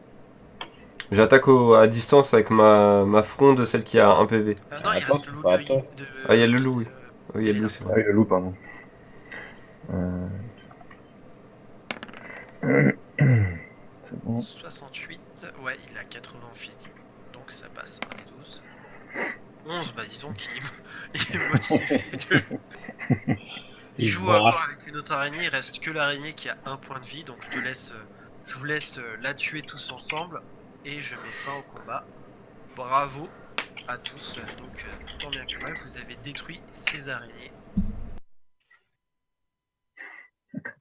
J'attaque à distance avec ma fronde, celle qui a un PV. Non, il Attends, reste c'est le loup pas de, toi. Ah, il y a le loup, oui. Oui, il y a le loup, c'est Ah vrai. oui, le loup, pardon. C'est bon. 68, ouais, il a 80 en physique, donc ça passe, 1 des 12. 11, bah disons qu'il il est motivé. Il joue encore avec une autre araignée, il reste que l'araignée qui a un point de vie, donc je vous laisse la tuer tous ensemble, et je mets fin au combat. Bravo à tous, donc tant bien que mal, vous avez détruit ces araignées.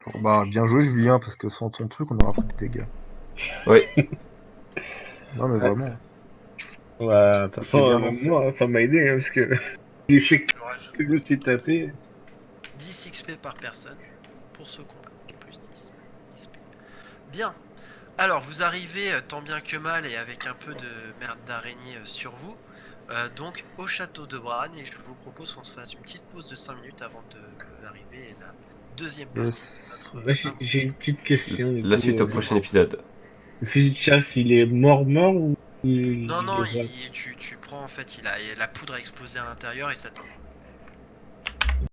Bon, bah, bien joué, Julien, parce que sans ton truc, on aura pris des dégâts. Oui. Non, mais Ouais. vraiment. Ouais, de toute C'est façon, bien même lancé. moi, ça m'a aidé, hein, parce que l'échec Je rajoute que je me suis tapé. 10 XP par personne pour ce combat, plus 10 XP. Bien. Alors, vous arrivez tant bien que mal et avec un peu de merde d'araignée sur vous, donc au château de Bran, et je vous propose qu'on se fasse une petite pause de 5 minutes avant d'arriver à la deuxième partie. Yes. de notre Là, j'ai une petite question. du La coup, suite au prochain épisode. Le fusil de chasse, il est mort ou Non, non, est- tu prends en fait, la poudre a explosé à l'intérieur et ça